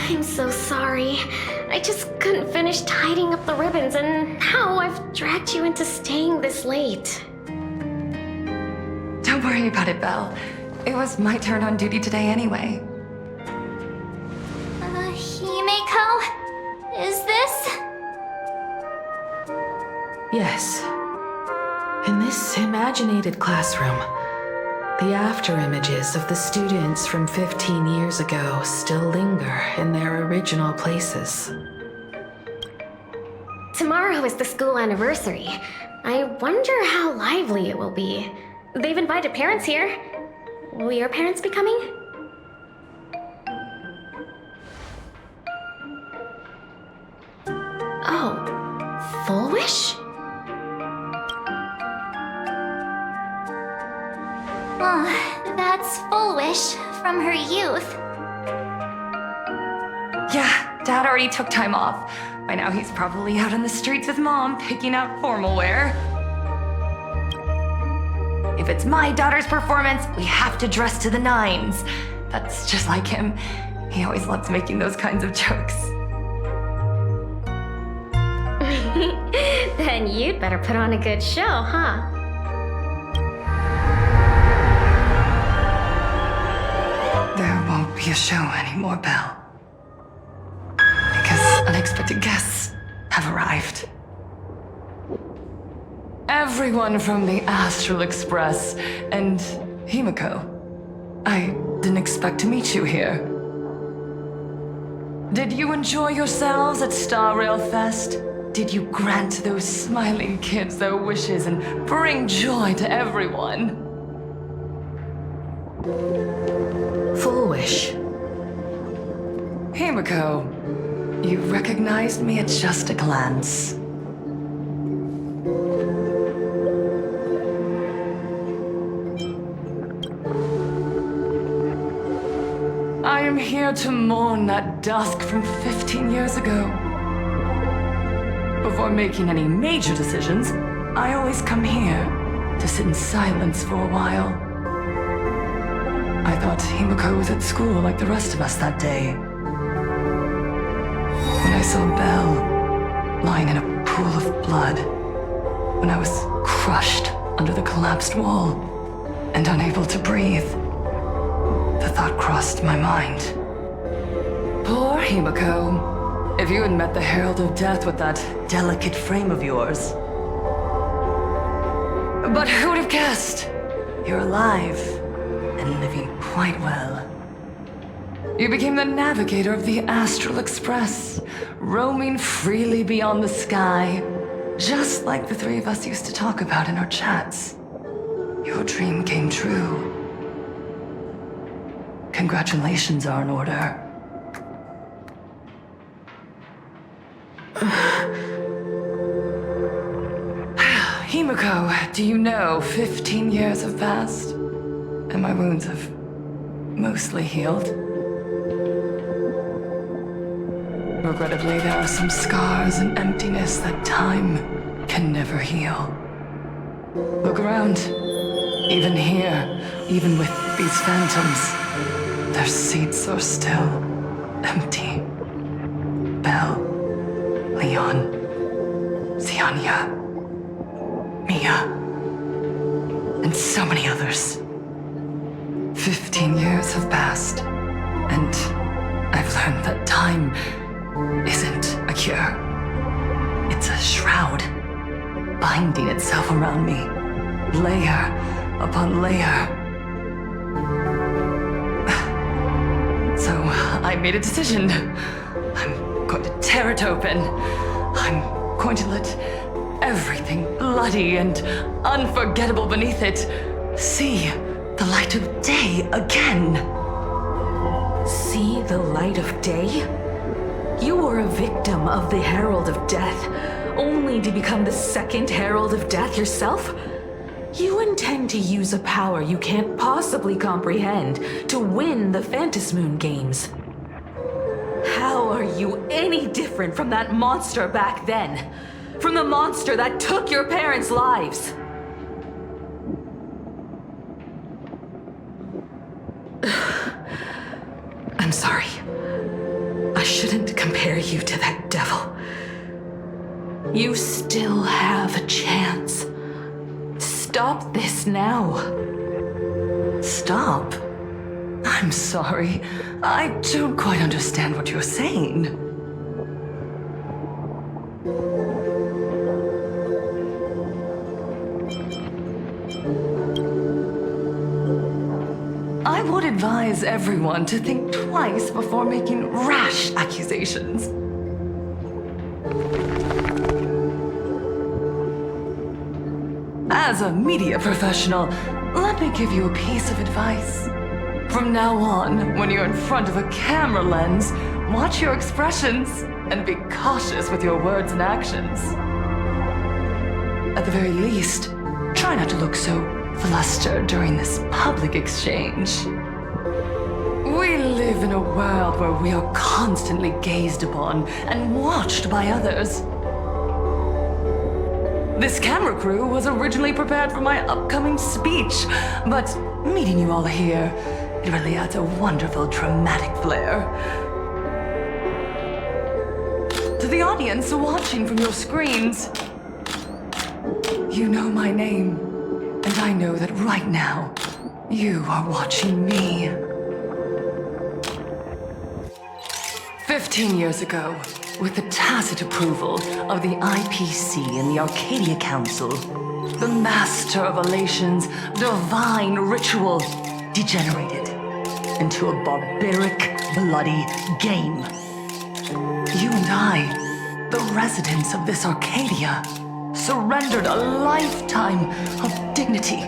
I'm so sorry. I just couldn't finish tidying up the ribbons, and now I've dragged you into staying this late. Don't worry about it, Belle. It was my turn on duty today anyway. Himeko? Is this? Yes. In this imaginated classroom, the after images of the students from 15 years ago still linger in their original places. Tomorrow is the school anniversary. I wonder how lively it will be. They've invited parents here. Will your parents be coming? Oh, Full Wish? Oh, that's Full Wish from her youth. Yeah, Dad already took time off. By now he's probably out on the streets with Mom, picking out formal wear. If it's my daughter's performance, we have to dress to the nines. That's just like him. He always loves making those kinds of jokes. Then you'd better put on a good show, huh? There won't be a show anymore, Belle. Because unexpected guests have arrived. Everyone from the Astral Express and Himeko. I didn't expect to meet you here. Did you enjoy yourselves at Star Rail Fest? Did you grant those smiling kids their wishes and bring joy to everyone? Full Wish. Himeko, you recognized me at just a glance. I am here to mourn that dusk from 15 years ago. Before making any major decisions, I always come here to sit in silence for a while. I thought Himeko was at school like the rest of us that day. When I saw Belle lying in a pool of blood, when I was crushed under the collapsed wall and unable to breathe, the thought crossed my mind. Poor Himeko. If you had met the Herald of Death with that delicate frame of yours. But who would have guessed? You're alive and living quite well. You became the navigator of the Astral Express, roaming freely beyond the sky, just like the three of us used to talk about in our chats. Your dream came true. Congratulations are in order. Himiko, do you know 15 years have passed, and my wounds have mostly healed? Regrettably, there are some scars and emptiness that time can never heal. Look around. Even here, even with these phantoms, their seats are still empty. Belle, Leon, Ziania, Mia, and so many others. 15 years have passed, and I've learned that time isn't a cure. It's a shroud, binding itself around me, layer upon layer. So I made a decision. I'm going to tear it open. I'm going to let everything bloody and unforgettable beneath it see the light of day again. See the light of day? You were a victim of the Herald of Death, only to become the second Herald of Death yourself? You intend to use a power you can't possibly comprehend to win the Phantasmoon games. How are you any different from that monster back then? From the monster that took your parents' lives? I'm sorry. I shouldn't compare you to that devil. You still have a chance. Stop this now. Stop? I'm sorry. I don't quite understand what you're saying. I would advise everyone to think twice before making rash accusations. As a media professional, let me give you a piece of advice. From now on, when you're in front of a camera lens, watch your expressions and be cautious with your words and actions. At the very least, try not to look so flustered during this public exchange. We live in a world where we are constantly gazed upon and watched by others. This camera crew was originally prepared for my upcoming speech, but meeting you all here, it really adds a wonderful dramatic flair. To the audience watching from your screens, you know my name, and I know that right now, you are watching me. 15 years ago, with the tacit approval of the IPC and the Arcadia Council, the Master of Elation's divine ritual degenerated into a barbaric, bloody game. You and I, the residents of this Arcadia, surrendered a lifetime of dignity,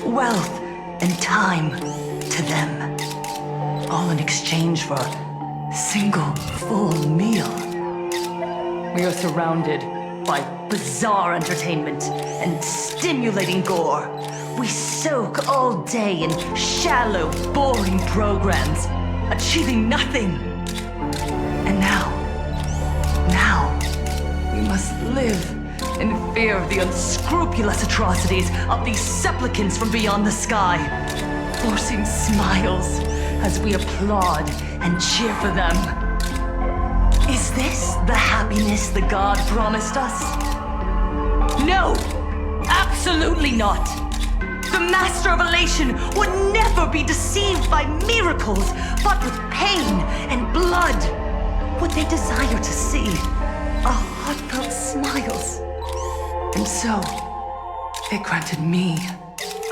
wealth, and time to them, all in exchange for a single full meal. We are surrounded by bizarre entertainment and stimulating gore. We soak all day in shallow, boring programs, achieving nothing. And now, we must live in fear of the unscrupulous atrocities of these supplicants from beyond the sky, forcing smiles as we applaud and cheer for them. Is this the happiness the god promised us? No! Absolutely not! The Master of Elation would never be deceived by miracles, but with pain and blood. What they desire to see are heartfelt smiles. And so, they granted me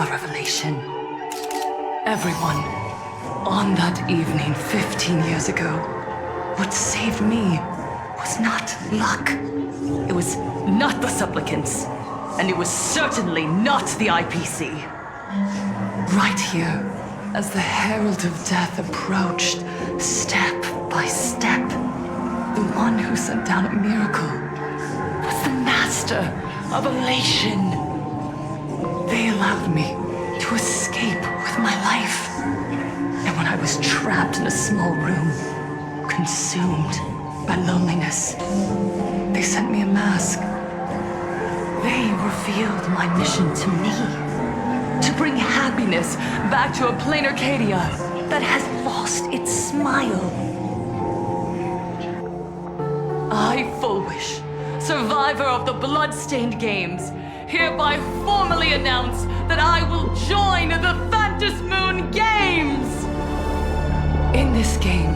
a revelation. Everyone, On that evening 15 years ago, what saved me was not luck. It was not the supplicants, and it was certainly not the IPC. Right here, as the Herald of Death approached, step by step, the one who sent down a miracle was the Master of Elation. They allowed me to escape with my life. And when I was trapped in a small room, consumed by loneliness, they sent me a mask. They revealed my mission to me, to bring happiness back to a plain Arcadia that has lost its smile. I, Fullwish, survivor of the Bloodstained Games, hereby formally announce that I will join the Phantom Moon Games! In this game,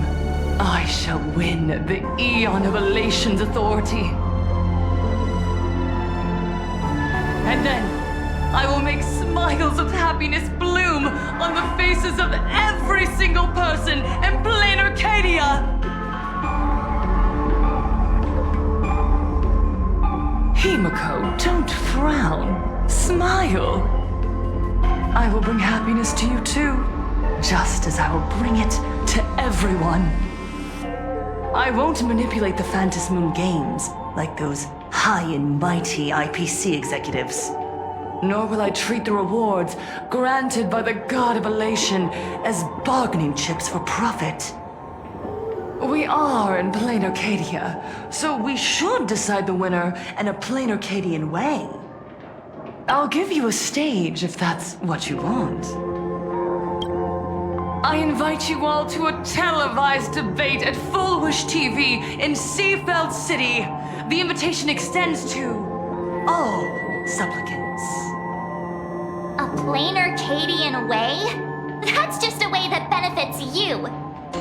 I shall win the Eon of Elation's authority. And then, I will make smiles of happiness bloom on the faces of every single person in plain Arcadia! Himiko, don't frown. Smile. I will bring happiness to you too, just as I will bring it to everyone. I won't manipulate the Phantom Moon Games like those high and mighty IPC executives. Nor will I treat the rewards granted by the God of Elation as bargaining chips for profit. We are in plain Arcadia, so we should decide the winner in a plain Arcadian way. I'll give you a stage if that's what you want. I invite you all to a televised debate at Fullwish TV in Seafeld City. The invitation extends to all supplicants. A plain Arcadian way? That's just a way that benefits you.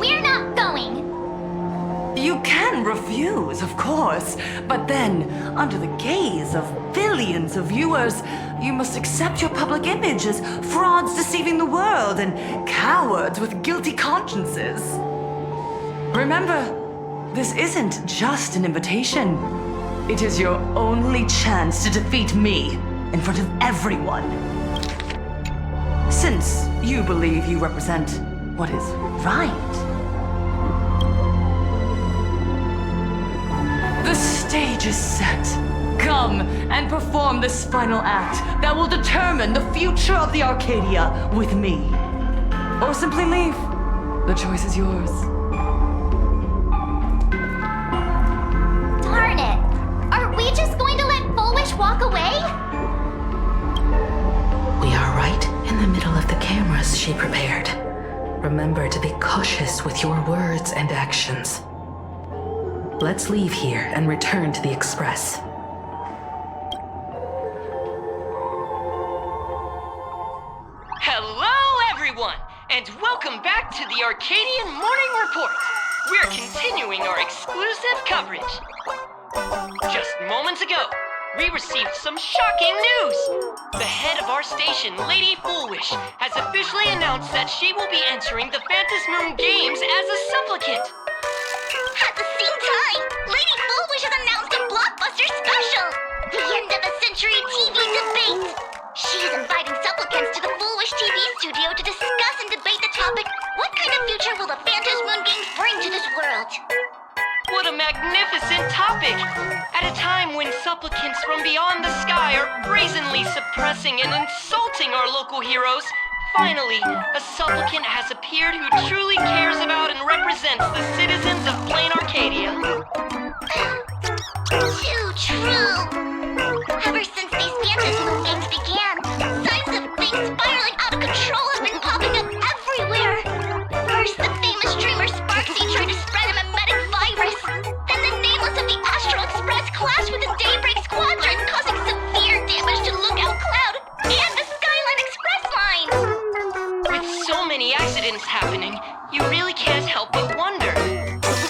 We're not going. You can refuse, of course, but then, under the gaze of billions of viewers, you must accept your public image as frauds deceiving the world and cowards with guilty consciences. Remember, this isn't just an invitation. It is your only chance to defeat me in front of everyone. Since you believe you represent what is right. The stage is set. Come and perform this final act that will determine the future of the Arcadia with me. Or simply leave. The choice is yours. Darn it! Are we just going to let Fullwish walk away? We are right in the middle of the cameras she prepared. Remember to be cautious with your words and actions. Let's leave here and return to the Express. Hello, everyone, and welcome back to the Arcadian Morning Report. We're continuing our exclusive coverage. Just moments ago, we received some shocking news. The head of our station, Lady Fullwish, has officially announced that she will be entering the Phantom Moon Games as a supplicant. At the same time, Lady Fullwish has announced a blockbuster special! The end of a century TV debate! She is inviting supplicants to the Fullwish TV studio to discuss and debate the topic, what kind of future will the Phantom Moon Games bring to this world? What a magnificent topic! At a time when supplicants from beyond the sky are brazenly suppressing and insulting our local heroes, finally, a supplicant has appeared who truly cares about and represents the citizens of plain Arcadia. Too true! Ever since these Phantom Moon Games began, signs of things spiraling out of control have been popping up everywhere! First, the famous streamer Sparksy tried to spread a mimetic virus. Then the nameless of the Astral Express clashed with the Daybreak Squadron, causing severe damage to Lookout Cloud and the Skyline Express line! With so many accidents happening, you really can't help but wonder.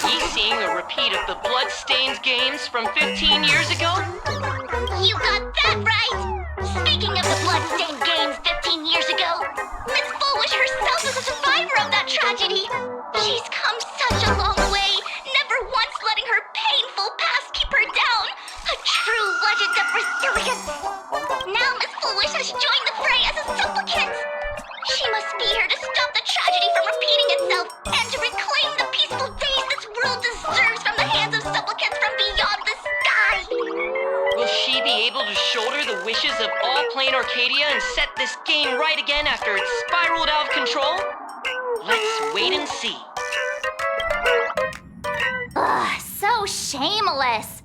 Is seeing a repeat of the Bloodstained Games from 15 years ago? You got that right! Speaking of the Bloodstained Games 15 years ago, Miss Fullwish herself is a survivor of that tragedy! tragedy. She's come such a long way, never once letting her painful past keep her down. A true legend of resilience. Now Miss Foolish has joined the fray as a supplicant. She must be here to stop the tragedy from repeating itself and to reclaim the peaceful days this world deserves from the hands of supplicants from beyond the sky. Will she be able to shoulder the wishes of all playing Arcadia and set this game right again after it's spiraled out of control? Let's wait and see. Ugh, so shameless.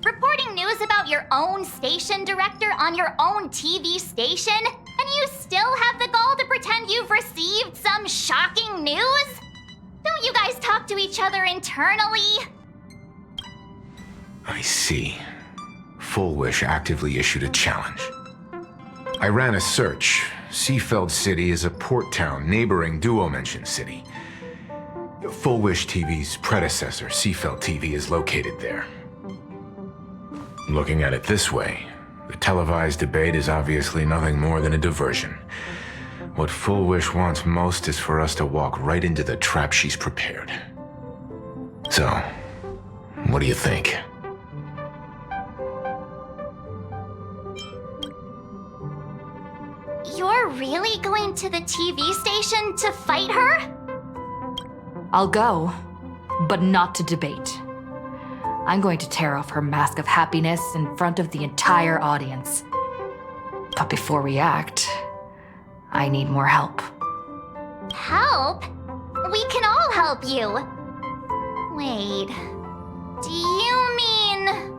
Reporting news about your own station director on your own TV station, and you still have the gall to pretend you've received some shocking news? Don't you guys talk to each other internally? I see. Full Wish actively issued a challenge. I ran a search. Seafeld City is a port town neighboring Duo-Mention City. Full Wish TV's predecessor, Seafeld TV, is located there. Looking at it this way, the televised debate is obviously nothing more than a diversion. What Full Wish wants most is for us to walk right into the trap she's prepared. So, what do you think? You're really going to the TV station to fight her? I'll go, but not to debate. I'm going to tear off her mask of happiness in front of the entire audience. But before we act, I need more help. Help? We can all help you. Wait, do you mean...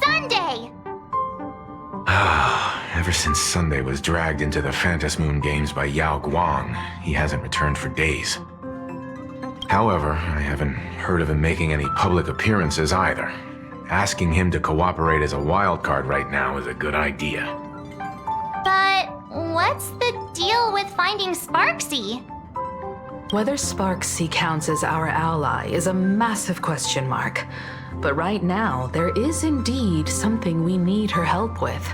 Sunday? Ever since Sunday was dragged into the Phantom Moon Games by Yao Guang, he hasn't returned for days. However, I haven't heard of him making any public appearances either. Asking him to cooperate as a wildcard right now is a good idea. But what's the deal with finding Sparksy? Whether Sparksy counts as our ally is a massive question mark. But right now, there is indeed something we need her help with.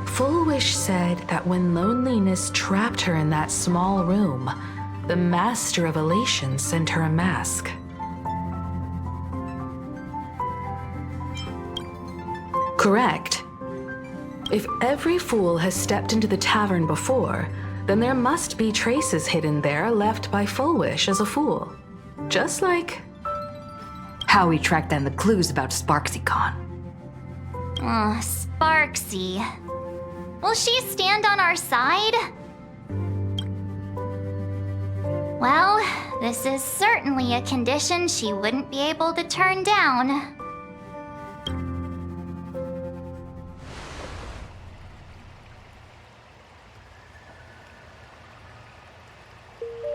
Full Wish said that when loneliness trapped her in that small room, the Master of Elation sent her a mask. Correct. If every fool has stepped into the tavern before, then there must be traces hidden there left by Full Wish as a fool. Just like how we tracked down the clues about SparksyCon. Sparksy. Will she stand on our side? Well, this is certainly a condition she wouldn't be able to turn down.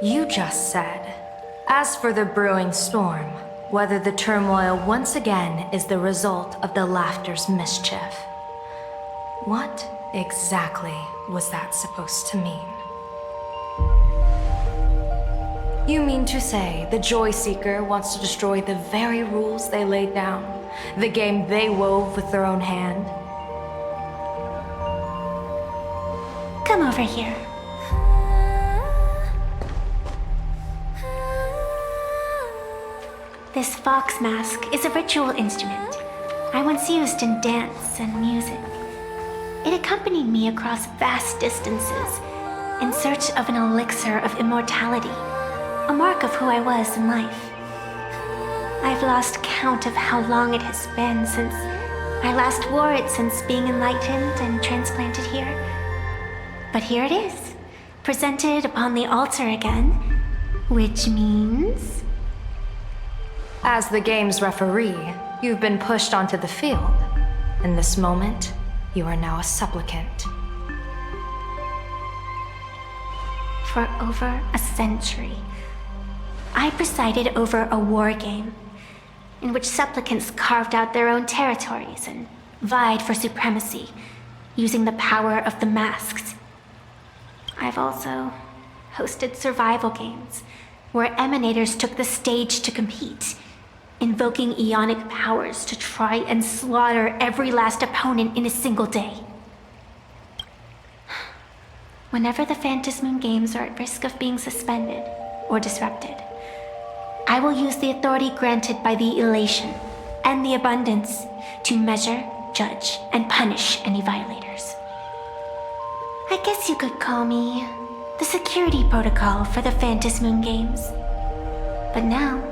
You just said, as for the brewing storm, whether the turmoil once again is the result of the laughter's mischief. What exactly was that supposed to mean? You mean to say the Joy Seeker wants to destroy the very rules they laid down, the game they wove with their own hand? Come over here. This fox mask is a ritual instrument I once used in dance and music. It accompanied me across vast distances in search of an elixir of immortality, a mark of who I was in life. I've lost count of how long it has been since I last wore it since being enlightened and transplanted here. But here it is, presented upon the altar again, which means... As the game's referee, you've been pushed onto the field. In this moment, you are now a supplicant. For over a century, I presided over a war game in which supplicants carved out their own territories and vied for supremacy, using the power of the masks. I've also hosted survival games where emanators took the stage to compete, invoking eonic powers to try and slaughter every last opponent in a single day. whenever the Phantom Moon Games are at risk of being suspended or disrupted, I will use the authority granted by the Elation and the Abundance to measure, judge, and punish any violators. I guess you could call me the security protocol for the Phantom Moon Games. But now,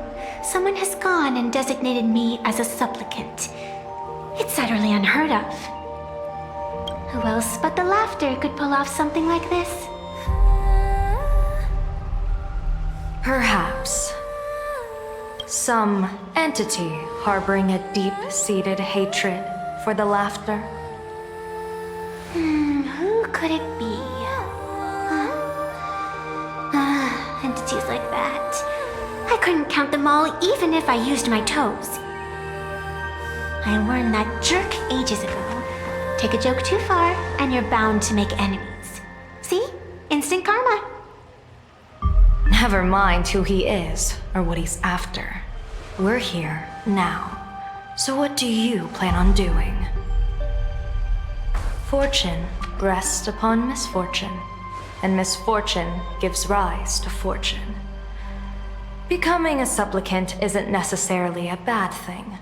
someone has gone and designated me as a supplicant. It's utterly unheard of. Who else but the Laughter could pull off something like this? Perhaps. Some entity harboring a deep-seated hatred for the Laughter. Who could it be? Entities like that. I couldn't count them all even if I used my toes. I learned that jerk ages ago. Take a joke too far, and you're bound to make enemies. See? Instant karma. Never mind who he is or what he's after. We're here now. So what do you plan on doing? Fortune rests upon misfortune, and misfortune gives rise to fortune. Becoming a supplicant isn't necessarily a bad thing.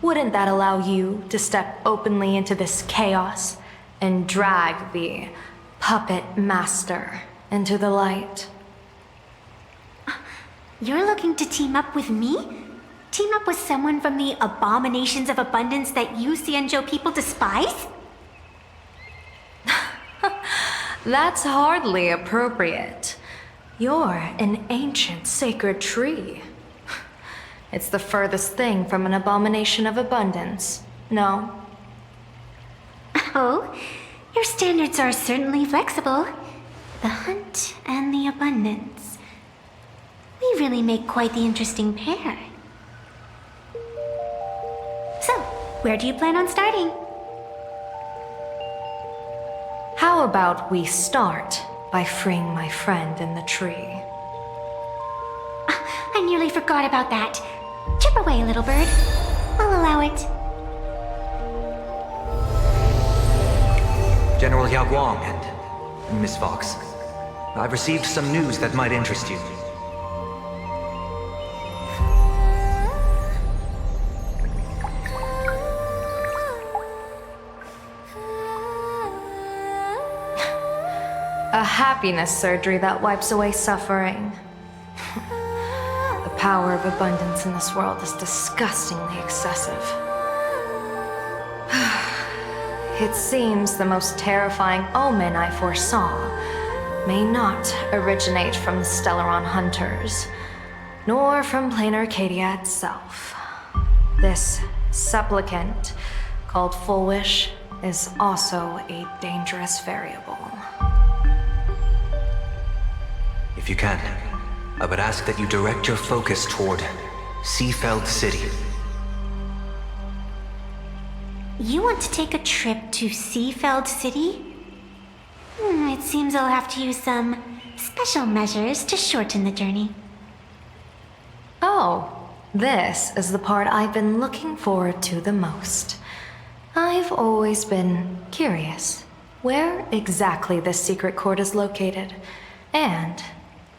Wouldn't that allow you to step openly into this chaos and drag the puppet master into the light? You're looking to team up with me? Team up with someone from the abominations of abundance that you Xianzhou people despise? That's hardly appropriate. You're an ancient sacred tree. It's the furthest thing from an abomination of abundance, no? Oh, your standards are certainly flexible. The hunt and the abundance. We really make quite the interesting pair. So, where do you plan on starting? How about we start by freeing my friend in the tree? I nearly forgot about that. Chip away, little bird. I'll allow it. General Yao Guang and Miss Fox, I've received some news that might interest you. A happiness surgery that wipes away suffering. The power of abundance in this world is disgustingly excessive. It seems the most terrifying omen I foresaw may not originate from the Stellaron hunters, nor from plain Arcadia itself. This supplicant, called Full Wish, is also a dangerous variable. If you can, I would ask that you direct your focus toward Seafeld City. You want to take a trip to Seafeld City? It seems I'll have to use some special measures to shorten the journey. Oh, this is the part I've been looking forward to the most. I've always been curious where exactly this secret court is located, and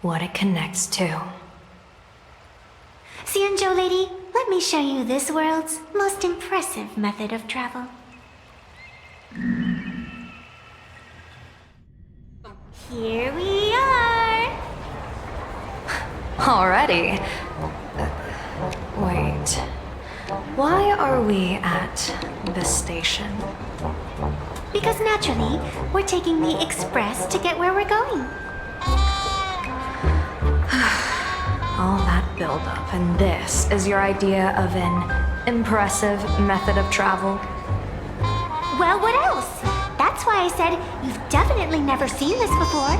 what it connects to. Xianzhou lady, let me show you this world's most impressive method of travel. Here we are! Already? Wait. Why are we at this station? Because naturally, we're taking the express to get where we're going. All that buildup, and this is your idea of an impressive method of travel? Well, what else? That's why I said you've definitely never seen this before.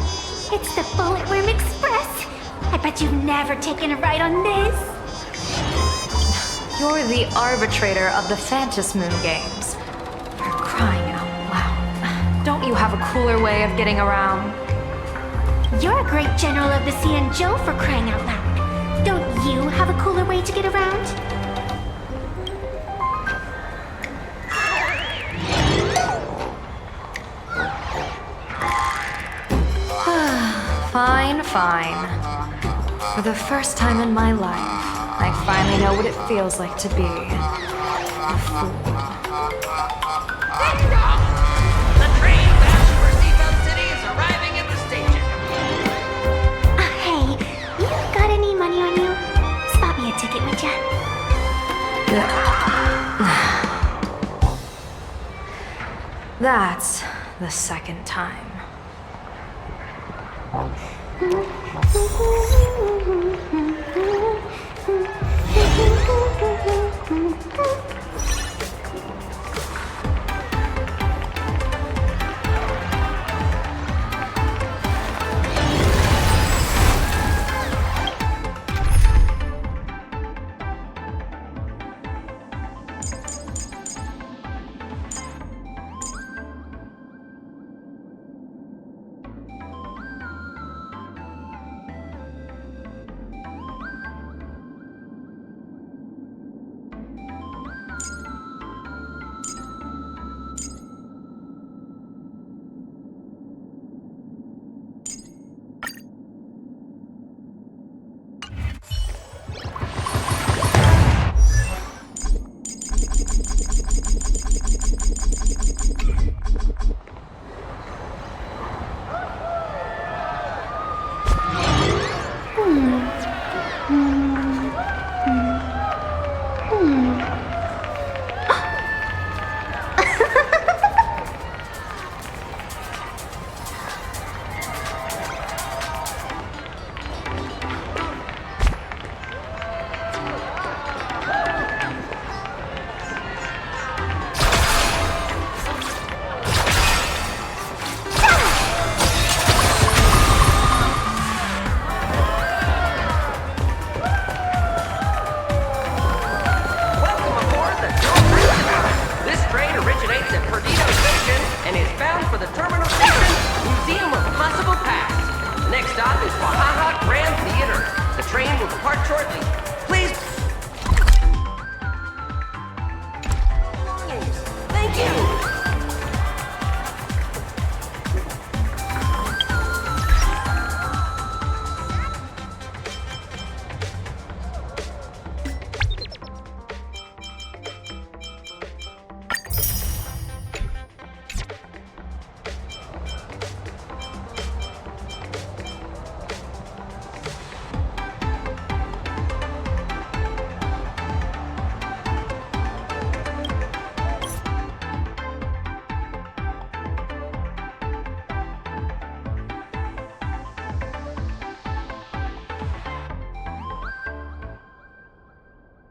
It's the Bulletworm Express. I bet you've never taken a ride on this. You're the arbitrator of the Phantom Moon Games. For crying out loud. Don't you have a cooler way of getting around? You're a great general of the Xianzhou, for crying out loud. Don't you have a cooler way to get around? Fine, fine. For the first time in my life, I finally know what it feels like to be a fool. The train bound for Seafeld City is arriving at the station. Hey, you got any money on you? Spot me a ticket, would ya? That's the second time. Next stop is Wahaha Grand Theater. The train will depart shortly.